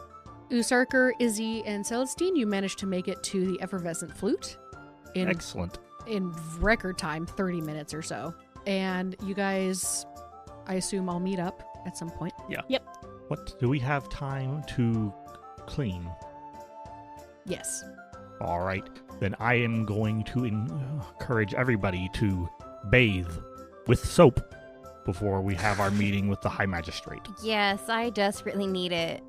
Usarker, Izzy, and Celestine, you managed to make it to the Effervescent Flute Excellent. in record time, 30 minutes or so. And you guys, I assume, all meet up at some point. What do we have time to clean? Yes. All right, then I am going to encourage everybody to bathe with soap before we have our meeting with the High Magistrate. Yes, I desperately need it.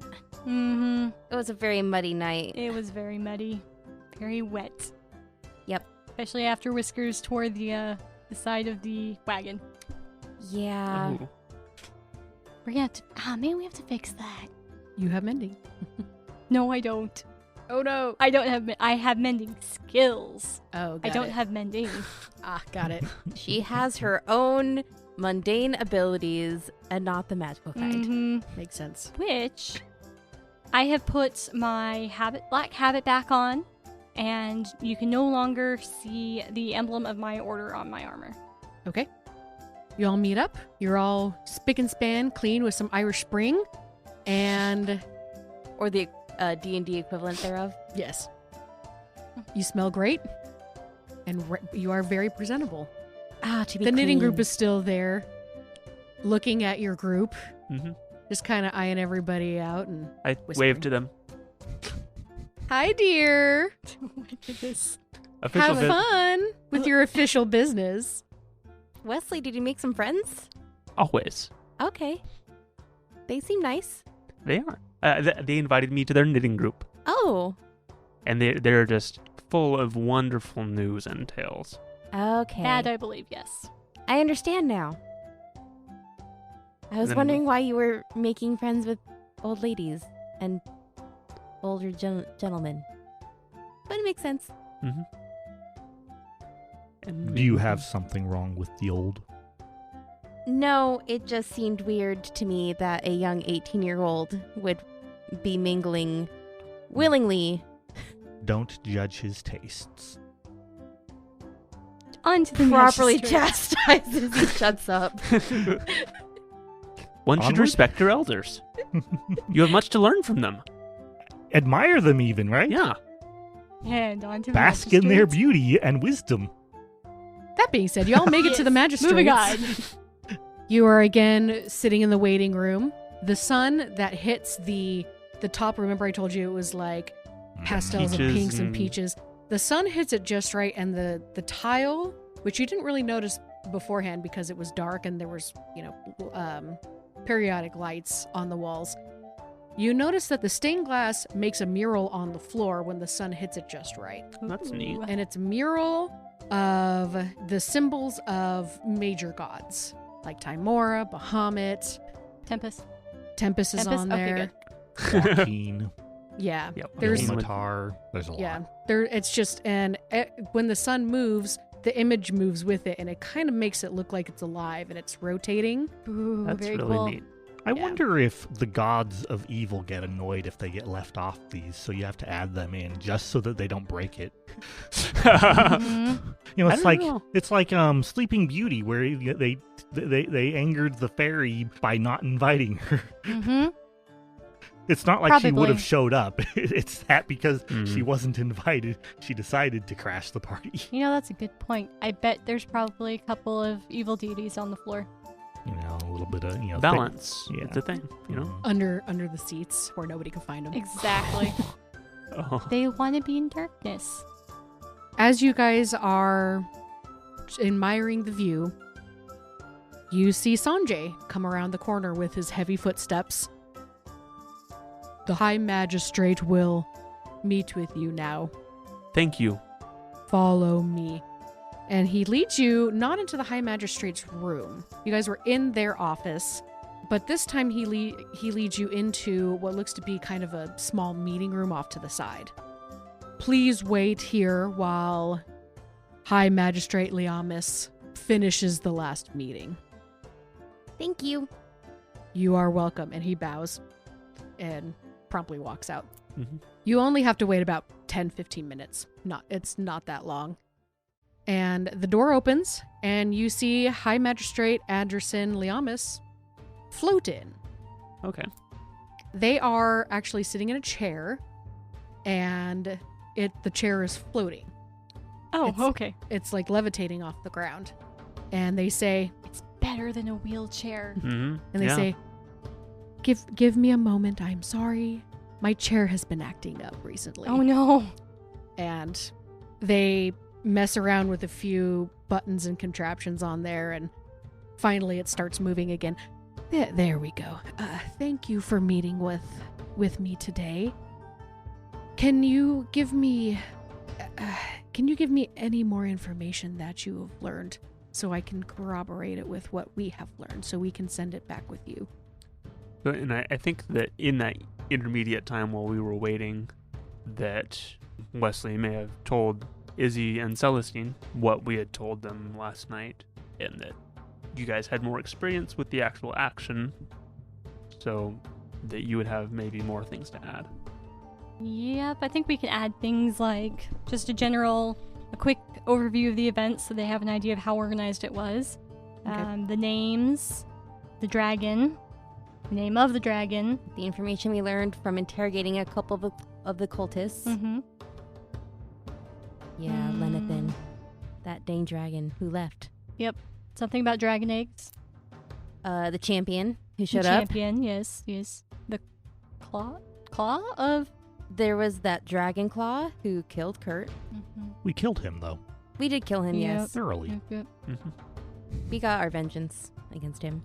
Mm-hmm. It was a very muddy night. It was very muddy, very wet. Yep. Especially after Whiskers tore the side of the wagon. Yeah. Ooh. We're gonna have to. Man, we have to fix that. You have mending. No, I don't. Oh, no. I don't have. I have mending skills. Oh, got I don't it. have mending. Got it. She has her own mundane abilities and not the magical kind. Mm-hmm. Makes sense. Which I have put my black habit back on, and you can no longer see the emblem of my order on my armor. Okay. You all meet up. You're all spick and span, clean with some Irish Spring. And Or the D&D equivalent thereof. yes, you smell great. And you are very presentable. To be The knitting clean. group is still there, looking at your group, Mm-hmm. just kind of eyeing everybody out. And I Whispering. waved to them. hi, dear. Oh my goodness. Official Have bit. fun with your official business. Wesley, did you make some friends? Always. Okay. They seem nice. They are. They invited me to their knitting group. Oh. And they're just full of wonderful news and tales. Okay. That I believe, yes. I understand now. I was Then- wondering why you were making friends with old ladies and older gentlemen. But it makes sense. Mm-hmm. And Do you have something wrong with the old? No, it just seemed weird to me that a young 18-year-old would be mingling willingly. Don't judge his tastes. On to the Properly magistrate. chastised as he shuts up. One should Onward? respect your elders. You have much to learn from them. Admire them even, right? Yeah. And on to the Bask in their magistrate. beauty and wisdom. That being said, you all make it to the magistrates. Moving on. You are again sitting in the waiting room. The sun that hits the top, remember I told you it was like pastels and Peaches pinks and and- peaches. The sun hits it just right, and the tile, which you didn't really notice beforehand because it was dark and there was, periodic lights on the walls. You notice that the stained glass makes a mural on the floor when the sun hits it just right. That's neat. And it's a mural of the symbols of major gods, like Timora, Bahamut, Tempest. Tempest is Tempest? on Okay, there. good. Joaquin, Yeah. Yep. There's Ilmatar. There's a lot. yeah. There it's just and when the sun moves, the image moves with it and it kind of makes it look like it's alive and it's rotating. Ooh, That's very really cool. neat. I Yeah. wonder if the gods of evil get annoyed if they get left off these, so you have to add them in just so that they don't break it. Mhm. You know, I it's don't like know. it's like Sleeping Beauty, where they angered the fairy by not inviting her. Mhm. It's not like she would Probably. have showed up. It's that because she Mhm. wasn't invited, she decided to crash the party. You know, that's a good point. I bet there's probably a couple of evil deities on the floor. You know, a little bit of Balance. Yeah. It's a thing, you know? Under the seats where nobody can find them. Exactly. Oh. They want to be in darkness. As you guys are admiring the view, you see Sanjay come around the corner with his heavy footsteps. The High Magistrate will meet with you now. Thank you. Follow me. And he leads you not into the High Magistrate's room. You guys were in their office, but this time he leads you into what looks to be kind of a small meeting room off to the side. Please wait here while High Magistrate Liamis finishes the last meeting. Thank you. You are welcome. And he bows and promptly walks out. Mhm. You only have to wait about 10-15 minutes. It's not that long. And the door opens, and you see High Magistrate Anderson Liamis float in. Okay. They are actually sitting in a chair, and the chair is floating. Oh, okay. It's like levitating off the ground. And they say, It's better than a wheelchair. Mm-hmm. and they say, give me a moment, I'm sorry. My chair has been acting up recently. Oh, no. And they mess around with a few buttons and contraptions on there, and finally it starts moving again. There we go. Thank you for meeting with me today. Can you give me any more information that you have learned so I can corroborate it with what we have learned so we can send it back with you? And I think that in that intermediate time while we were waiting, that Wesley may have told Izzy and Celestine what we had told them last night, and that you guys had more experience with the actual action, so that you would have maybe more things to add. Yep, I think we can add things like just a quick overview of the event so they have an idea of how organized it was. Okay. The names, the dragon, the name of the dragon. The information we learned from interrogating a couple of the cultists. Mm-hmm. Yeah, Lenathan. That dang dragon who left. Yep. Something about dragon eggs. The champion who The showed up. champion, yes. The claw of... There was that dragon claw who killed Kurt. Mm-hmm. We killed him, though, We did kill him, Yep. yes. thoroughly. Yep. Mm-hmm. We got our vengeance against him.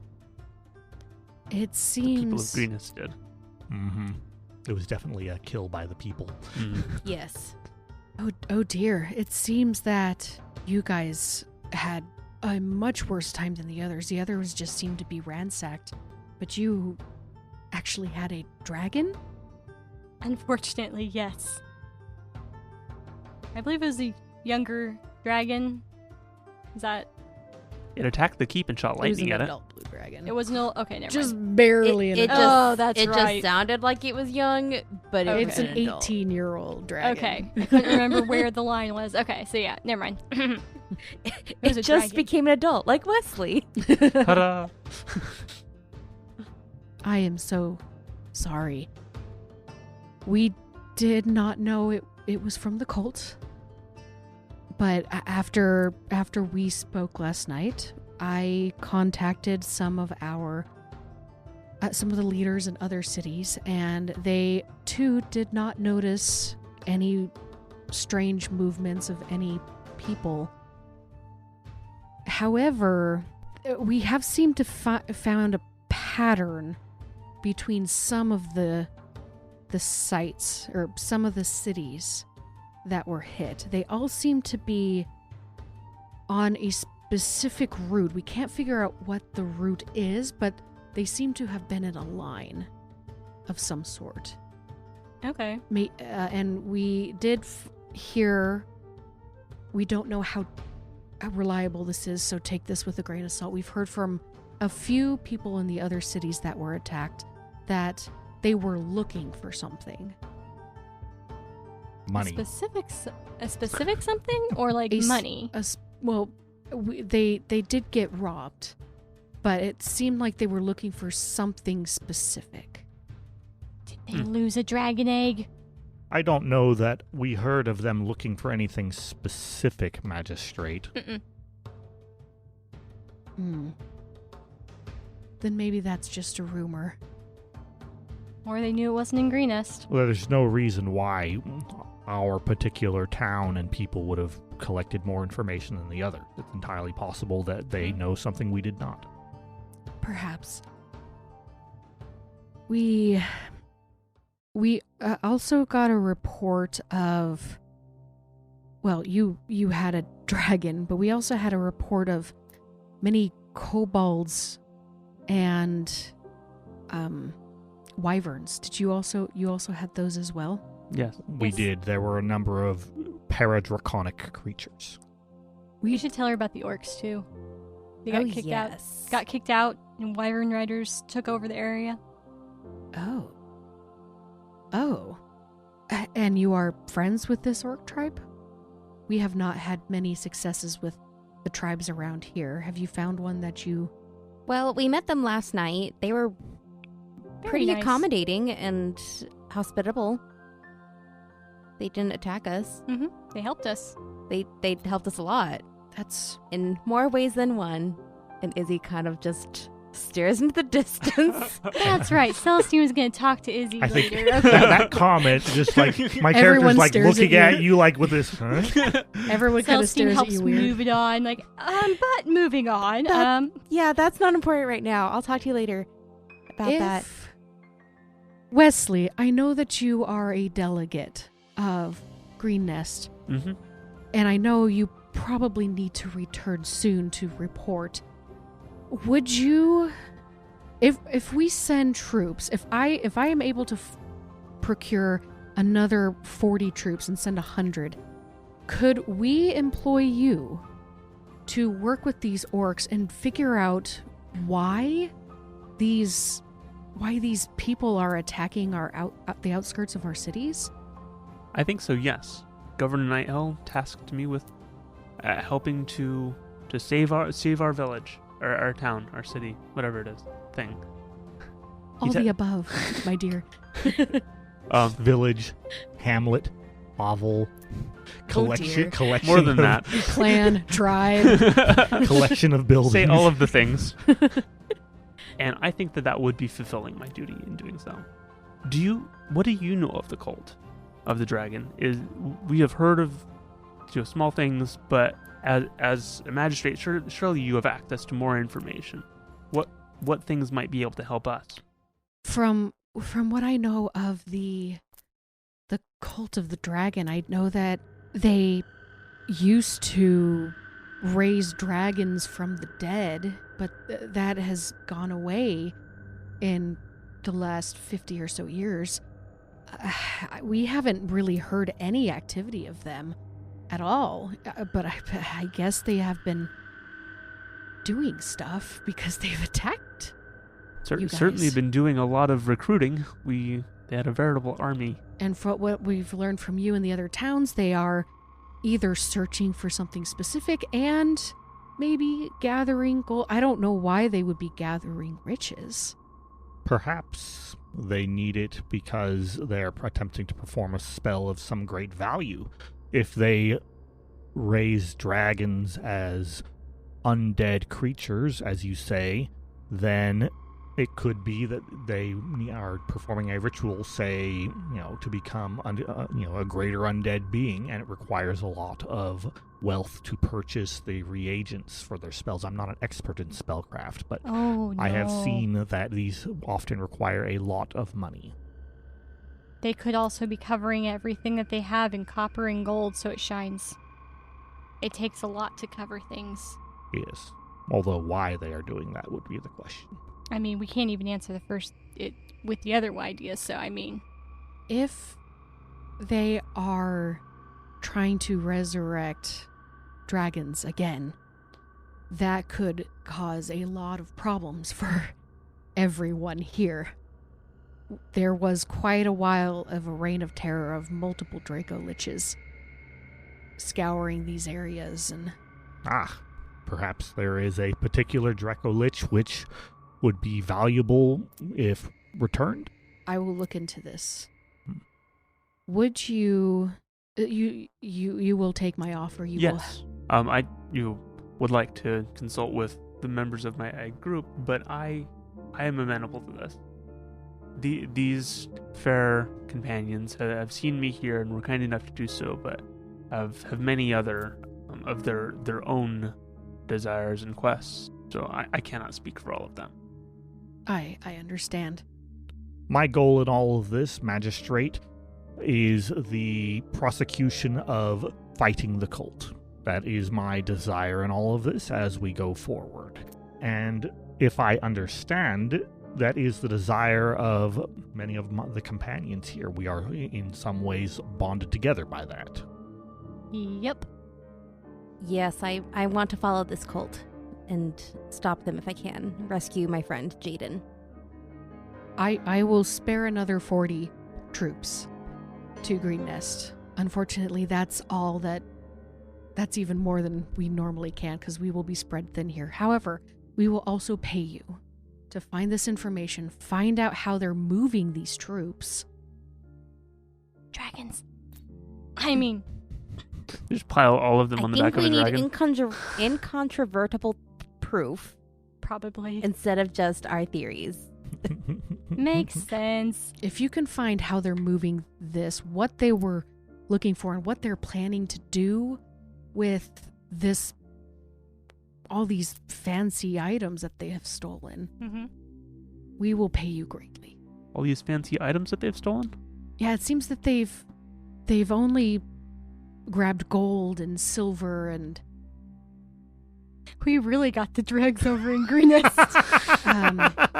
It The people of seems Greenest did. Mm-hmm. It was definitely a kill by the people. Yes. Oh dear. It seems that you guys had a much worse time than the others. The others just seemed to be ransacked. But you actually had a dragon? Unfortunately, yes. I believe it was a younger dragon. Is that... It attacked the keep and shot lightning it was at an it. adult blue dragon. It was no... Okay, never just mind. barely It an just, adult. Oh, that's it right. just sounded like it was young, but it Okay. It's was an adult. 18-year-old dragon. Okay. I couldn't remember where the line was. Okay, so yeah, never mind. It was a just dragon. became an adult, like Wesley. Ta-da! I am so sorry. We did not know it was from the cult. But after we spoke last night, I contacted some of the leaders in other cities, and they too did not notice any strange movements of any people. However, we have seemed to found a pattern between some of the sites or some of the cities that were hit. They all seem to be on a specific route. We can't figure out what the route is, but they seem to have been in a line of some sort. Okay. And we did hear, we don't know how reliable this is, so take this with a grain of salt. We've heard from a few people in the other cities that were attacked that they were looking for something. Money. A specific something or like money? They did get robbed, but it seemed like they were looking for something specific. Did they lose a dragon egg? I don't know that we heard of them looking for anything specific, Magistrate. Mm-mm. Then maybe that's just a rumor. Or they knew it wasn't in Greenest. Well, there's no reason why our particular town and people would have collected more information than the other. It's entirely possible that they know something we did not. Perhaps. We also got a report of, well, you had a dragon, but we also had a report of many kobolds and wyverns. Did you also had those as well? Yes. We Yes. did. There were a number of paradraconic creatures. We should tell her about the orcs too. They got kicked out. yes. Got kicked out, and wyvern riders took over the area. Oh. And you are friends with this orc tribe? We have not had many successes with the tribes around here. Have you found one that you... Well, we met them last night. They were pretty nice. accommodating and hospitable. They didn't attack us. Mm-hmm. They helped us. They helped us a lot. That's... In more ways than one. And Izzy kind of just stares into the distance. That's right. Celestine was going to talk to Izzy I think later. that comment, just like my Everyone character's like stares looking at at you like with this, huh? Everyone kind of Celestine stares at helps you weird. move it on. Like, but moving on. Yeah, that's not important right now. I'll talk to you later about that. Wesley, I know that you are a delegate of Greenest, Mm-hmm. and I know you probably need to return soon to report. Would you, if we send troops, if I am able to procure another 40 troops and send 100, could we employ you to work with these orcs and figure out why these people are attacking the outskirts of our cities? I think so, yes. Governor Nightel tasked me with helping to save our village, or our town, our city, whatever it is, thing. All the above, my dear. Village, hamlet, hovel, collection, collection. More than of, that. Clan, tribe. collection of buildings. Say all of the things. And I think that would be fulfilling my duty in doing so. What do you know of the cult of the dragon? We have heard of small things, but as a magistrate, surely you have access to more information. What things might be able to help us? From what I know of the cult of the dragon, I know that they used to raise dragons from the dead, but that has gone away in the last 50 or so years. We haven't really heard any activity of them at all, but I guess they have been doing stuff because they've attacked you guys. Certainly been doing a lot of recruiting. They had a veritable army. And from what we've learned from you and the other towns, they are either searching for something specific and maybe gathering gold. I don't know why they would be gathering riches. Perhaps they need it because they're attempting to perform a spell of some great value. If they raise dragons as undead creatures, as you say, then it could be that they are performing a ritual, say, to become, a greater undead being, and it requires a lot of wealth to purchase the reagents for their spells. I'm not an expert in spellcraft, but I have seen that these often require a lot of money. They could also be covering everything that they have in copper and gold so it shines. It takes a lot to cover things. Yes. Although why they are doing that would be the question. I mean, we can't even answer the first with the other ideas, so I mean... If they are trying to resurrect dragons again, that could cause a lot of problems for everyone here. There was quite a while of a reign of terror of multiple Draco Liches scouring these areas, and... Perhaps there is a particular Draco Lich which would be valuable if returned? I will look into this. Would you... You will take my offer? Yes. I would like to consult with the members of my group, but I am amenable to this. These fair companions have seen me here and were kind enough to do so, but have many other of their own desires and quests, so I cannot speak for all of them. I understand. My goal in all of this, Magistrate, is the prosecution of fighting the cult. That is my desire in all of this as we go forward. And if I understand, that is the desire of many of the companions here. We are in some ways bonded together by that. Yep. Yes, I want to follow this cult and stop them if I can. Rescue my friend, Jaden. I will spare another 40 troops. to Greenest. Unfortunately, that's even more than we normally can because we will be spread thin here. However, we will also pay you to find this information, find out how they're moving these troops. Dragons. I mean, Just pile all of them on the back of a dragon. I think we need incontrovertible proof probably. instead of just our theories. Makes sense. If you can find how they're moving this, what they were looking for, and what they're planning to do with this, all these fancy items that they have stolen, Mm-hmm. we will pay you greatly. All these fancy items that they've stolen? Yeah, it seems that they've only grabbed gold and silver and We really got the dregs over in Greenest.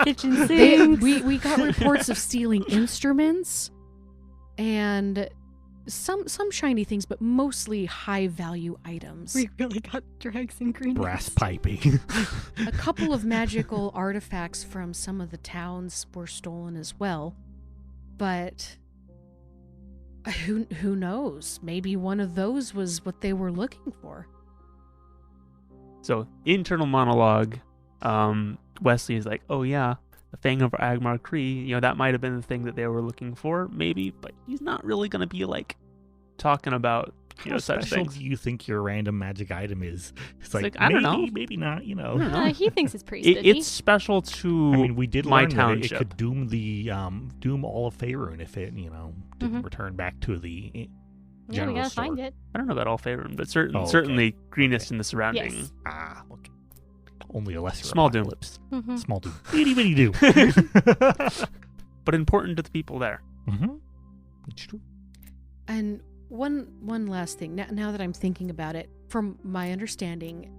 Kitchen they, sinks. we got reports of stealing instruments and some shiny things, but mostly high value items. We really got dregs in Greenest. Brass piping. A couple of magical artifacts from some of the towns were stolen as well, but who knows? Maybe one of those was what they were looking for. So, internal monologue, Wesley is like, oh yeah, the Fang of Agmar Cree, that might have been the thing that they were looking for, maybe, but he's not really going to be, talking about, How such special things. do you think your random magic item is? It's like, I don't know. Maybe not, I don't know. He thinks it's pretty spooky. It's special to I mean, we did my learn that township. it could doom doom all of Faerun if it, didn't return back to the yeah, general we gotta store. find it. I don't know about all Faerun, but Oh, okay. certainly Greenest Okay. and the surrounding. Yes. Ah, okay. Only a lesser Small doom. apocalypse. Mm-hmm. Small doom. Itty bitty doom. But important to the people there. Mm-hmm. It's true. And one last thing. Now that I'm thinking about it, from my understanding,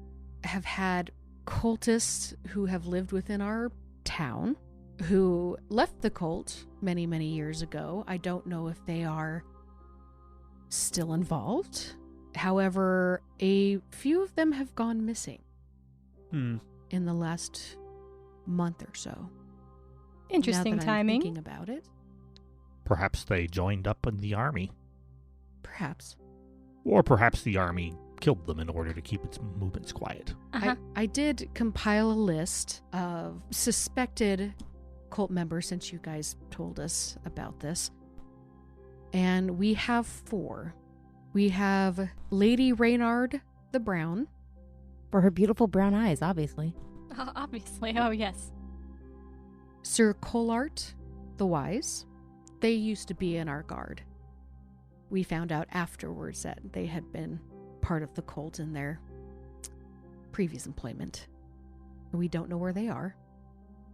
have had cultists who have lived within our town who left the cult many, many years ago. I don't know if they are still involved. However, a few of them have gone missing in the last month or so. Interesting now that timing. I'm thinking about it. Perhaps they joined up in the army. Perhaps. Or perhaps the army killed them in order to keep its movements quiet. Uh-huh. I did compile a list of suspected cult members since you guys told us about this. And we have 4. We have Lady Reynard the Brown. For her beautiful brown eyes, obviously. Obviously. Oh, yes. Sir Colart the Wise. They used to be in our guard. We found out afterwards that they had been part of the cult in their previous employment. We don't know where they are.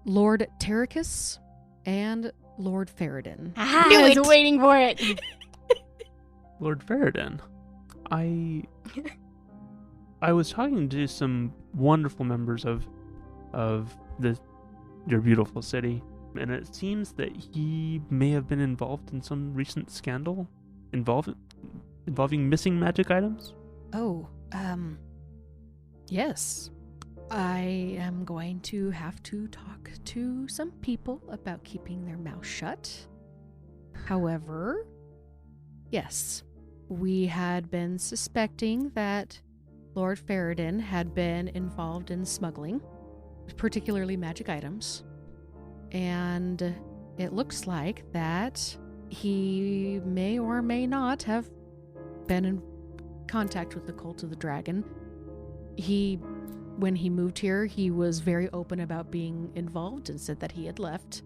Lord Terracus and Lord Ferredin. I was waiting for it. Lord Ferredin, I was talking to some wonderful members of your beautiful city, and it seems that he may have been involved in some recent scandal involving missing magic items. Oh, yes. I am going to have to talk to some people about keeping their mouth shut. However, yes, we had been suspecting that Lord Ferredin had been involved in smuggling, particularly magic items. And it looks like that he may or may not have been in contact with the Cult of the Dragon. When he moved here, he was very open about being involved and said that he had left.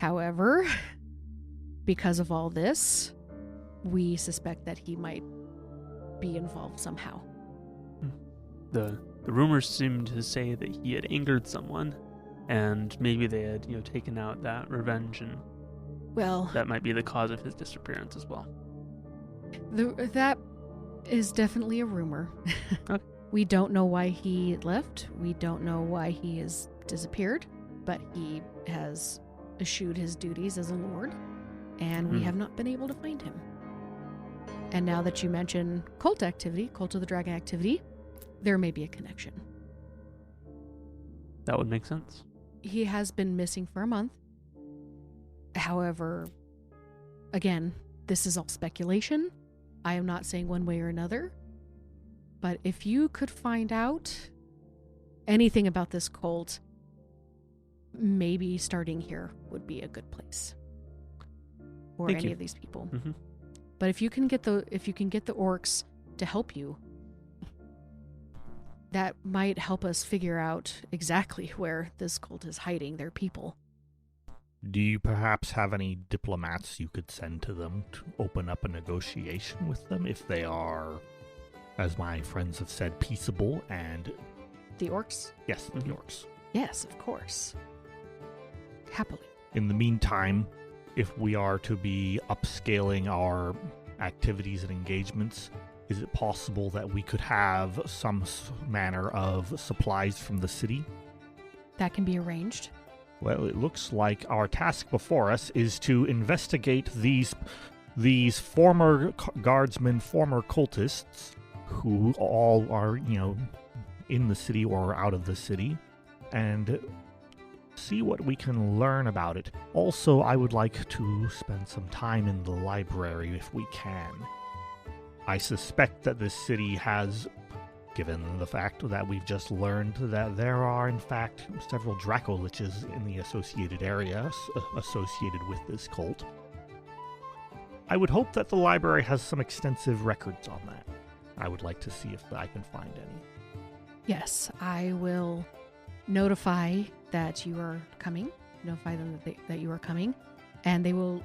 However, because of all this, we suspect that he might be involved somehow. The rumors seem to say that he had angered someone, and maybe they had, taken out that revenge, and Well, that might be the cause of his disappearance as well. that is definitely a rumor. Okay. We don't know why he left. We don't know why he has disappeared, but he has eschewed his duties as a lord, and we have not been able to find him. And now that you mention Cult of the Dragon activity, there may be a connection. That would make sense. He has been missing for a month. However, again, this is all speculation. I am not saying one way or another. But if you could find out anything about this cult, maybe starting here would be a good place for Thank any you. of these people. Mm-hmm. But if you can get the orcs to help you, that might help us figure out exactly where this cult is hiding their people. Do you perhaps have any diplomats you could send to them to open up a negotiation with them if they are, as my friends have said, peaceable and... The orcs? Yes, the orcs. Yes, of course. Happily. In the meantime, if we are to be upscaling our activities and engagements, is it possible that we could have some manner of supplies from the city? That can be arranged. Well, it looks like our task before us is to investigate these former guardsmen, former cultists, who all are, in the city or out of the city, and see what we can learn about it. Also, I would like to spend some time in the library if we can. I suspect that this city has, given the fact that we've just learned that there are, in fact, several Dracoliches in the associated area associated with this cult. I would hope that the library has some extensive records on that. I would like to see if I can find any. Yes, I will notify that you are coming. Notify them that you are coming. And they will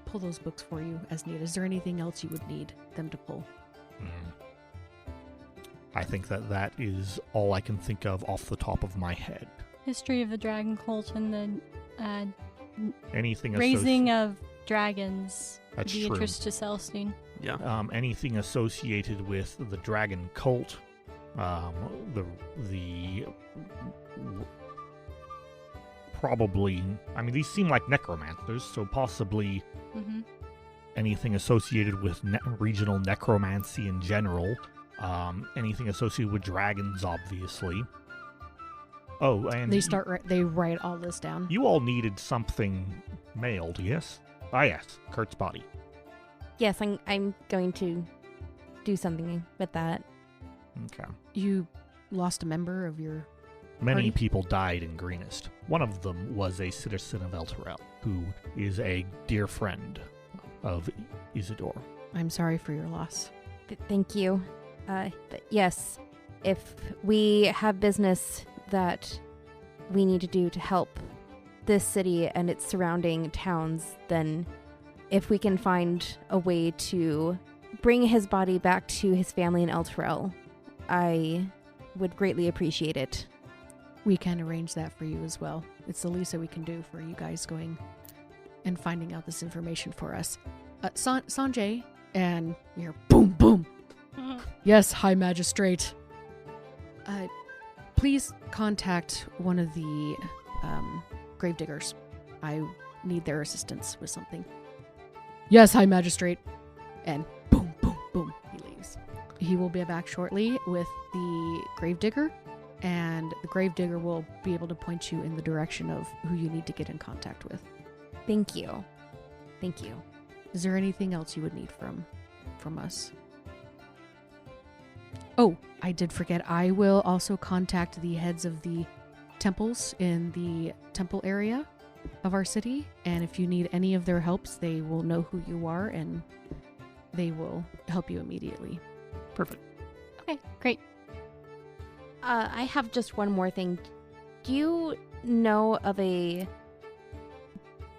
pull those books for you as needed. Is there anything else you would need them to pull? I think that is all I can think of off the top of my head. History of the dragon cult and the Anything raising of dragons. That's The true. interest to Celestine. Yeah. Anything associated with the dragon cult, probably. I mean, these seem like necromancers, so possibly Mm-hmm. anything associated with regional necromancy in general. Anything associated with dragons, obviously. Oh, and They write all this down. you all needed something mailed, yes? Ah, yes, Kurt's body. Yes, I'm going to do something with that. Okay. You lost a member of your... Many Party? people died in Greenest. One of them was a citizen of Elturel, who is a dear friend of Isidore. I'm sorry for your loss. Thank you. But yes, if we have business that we need to do to help this city and its surrounding towns, then if we can find a way to bring his body back to his family in Elturel, I would greatly appreciate it. We can arrange that for you as well. It's the least that we can do for you guys going and finding out this information for us. Sanjay, and you're boom, boom. Yes, High Magistrate. Please contact one of the gravediggers. I need their assistance with something. Yes, High Magistrate. And boom, boom, boom, he leaves. He will be back shortly with the gravedigger, and the gravedigger will be able to point you in the direction of who you need to get in contact with. Thank you. Thank you. Is there anything else you would need from us? Oh, I did forget. I will also contact the heads of the temples in the temple area of our city, and if you need any of their helps, they will know who you are, and they will help you immediately. Perfect. Okay, great. I have just one more thing. Do you know of a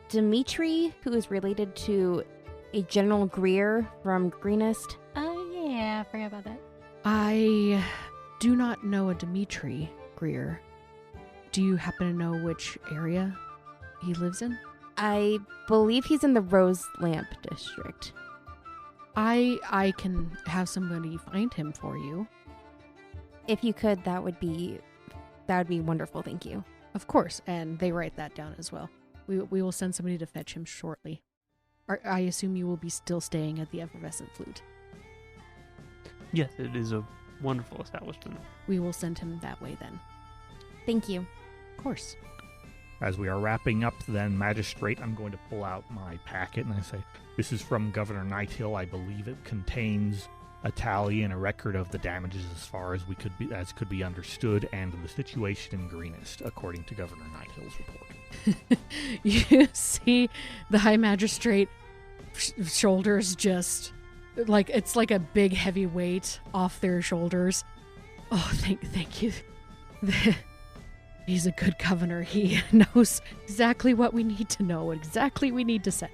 Dimitri who is related to a General Greer from Greenest? Yeah, I forgot about that. I do not know a Dimitri Greer. Do you happen to know which area he lives in? I believe he's in the Rose Lamp district. I can have somebody find him for you. If you could, that would be wonderful. Thank you. Of course, and they write that down as well. We will send somebody to fetch him shortly. I assume you will be still staying at the Effervescent Flute. Yes, it is a wonderful establishment. We will send him that way then. Thank you. Of course. As we are wrapping up, then, Magistrate, I'm going to pull out my packet and I say, this is from Governor Nighthill. I believe it contains a tally and a record of the damages as far as could be understood, and the situation in Greenest, according to Governor Nighthill's report. You see the High Magistrate shoulders just like it's like a big heavy weight off their shoulders. Oh, thank you. He's a good governor. He knows exactly what we need to know, exactly we need to set.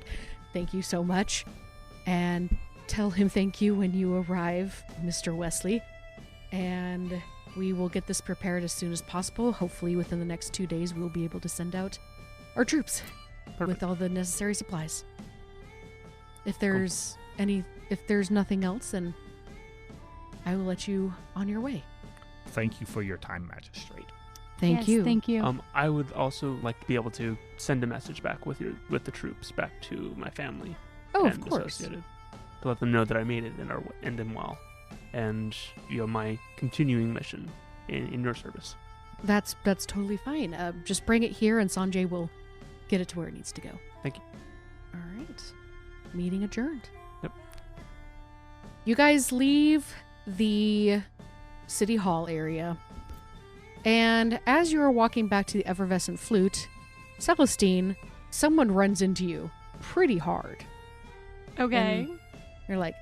Thank you so much. And tell him thank you when you arrive, Mr. Wesley. And we will get this prepared as soon as possible. Hopefully within the next 2 days we'll be able to send out our troops with all the necessary supplies. If there's nothing else, then I will let you on your way. Thank you for your time, Magistrate. Thank you. Thank you. I would also like to be able to send a message back with the troops back to my family. Oh, and of course. Associated, to let them know that I made it and am well, and my continuing mission in your service. That's totally fine. Just bring it here, and Sanjay will get it to where it needs to go. Thank you. All right. Meeting adjourned. Yep. You guys leave the City Hall area. And as you are walking back to the Effervescent Flute, Celestine, someone runs into you pretty hard. Okay. And you're like,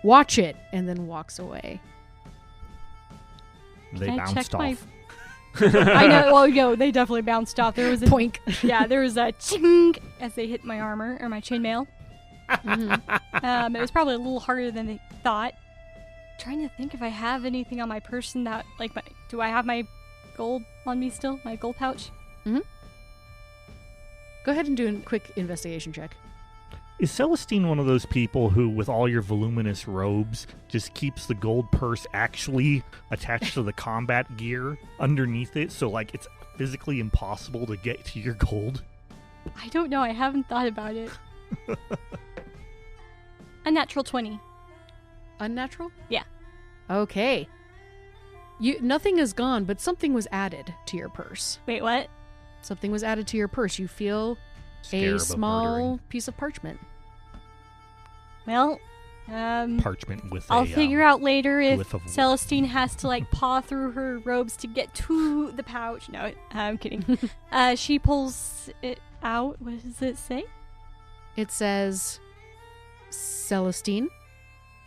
watch it, and then walks away. They Can I bounced check my- off. I know. Well, they definitely bounced off. There was a Poink. Yeah, there was a ching as they hit my armor or my chainmail. Mhm. It was probably a little harder than they thought. Trying to think if I have anything on my person that, like, do I have my gold on me still? My gold pouch? Go ahead and do a quick investigation check. Is Celestine one of those people who, with all your voluminous robes, just keeps the gold purse actually attached to the combat gear underneath it, so, like, it's physically impossible to get to your gold? I don't know. I haven't thought about it. A natural 20. Unnatural? Yeah. Okay. Nothing is gone, but something was added to your purse. Wait, what? Something was added to your purse. You feel Scarab a of small murdering. piece of parchment. Well, Parchment with I'll figure out later if glyph of- Celestine has to, like, paw through her robes to get to the pouch. No, I'm kidding. She pulls it out. What does it say? It says, Celestine,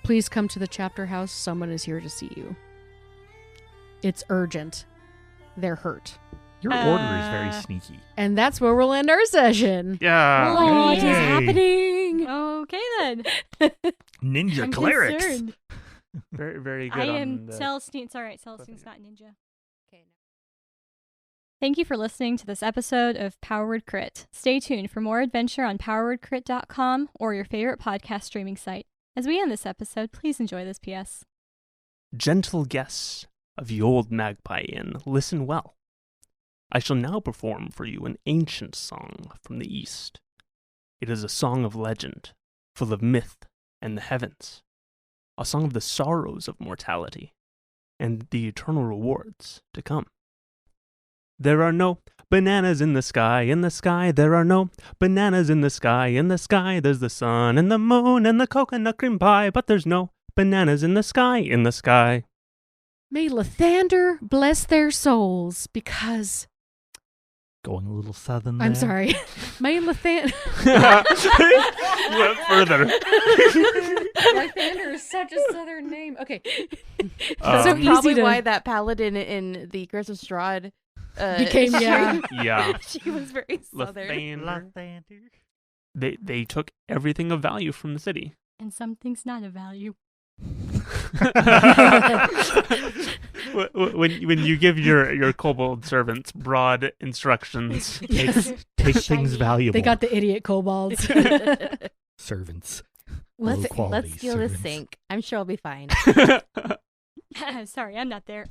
please come to the chapter house. Someone is here to see you. It's urgent. They're hurt. Your order is very sneaky. And that's where we'll end our session. Yeah. What Yay. is happening? Okay, then. Ninja I'm clerics. concerned. Very, very good. I on am the- Celestine. It's all right. Celestine's not ninja. Okay. Thank you for listening to this episode of Powered Crit. Stay tuned for more adventure on poweredcrit.com or your favorite podcast streaming site. As we end this episode, please enjoy this PS. Gentle guests of the old Magpie Inn, listen well. I shall now perform for you an ancient song from the East. It is a song of legend, full of myth and the heavens, a song of the sorrows of mortality, and the eternal rewards to come. There are no bananas in the sky, there are no bananas in the sky, there's the sun and the moon and the coconut cream pie, but there's no bananas in the sky. May Lathander bless their souls, because... Going a little southern I'm there. sorry. May Lathander... You went further. Lathander is such a southern name. Okay. That's so easy Probably to... why that paladin in the Curse of Strahd Became, yeah. Yeah. she was very southern. Lathander. They took everything of value from the city. And something's not of value. when you give your kobold servants broad instructions, Take things valuable. They got the idiot kobolds. servants. Let's Low-quality steal this servants. sink. I'm sure I'll be fine. Sorry, I'm not there.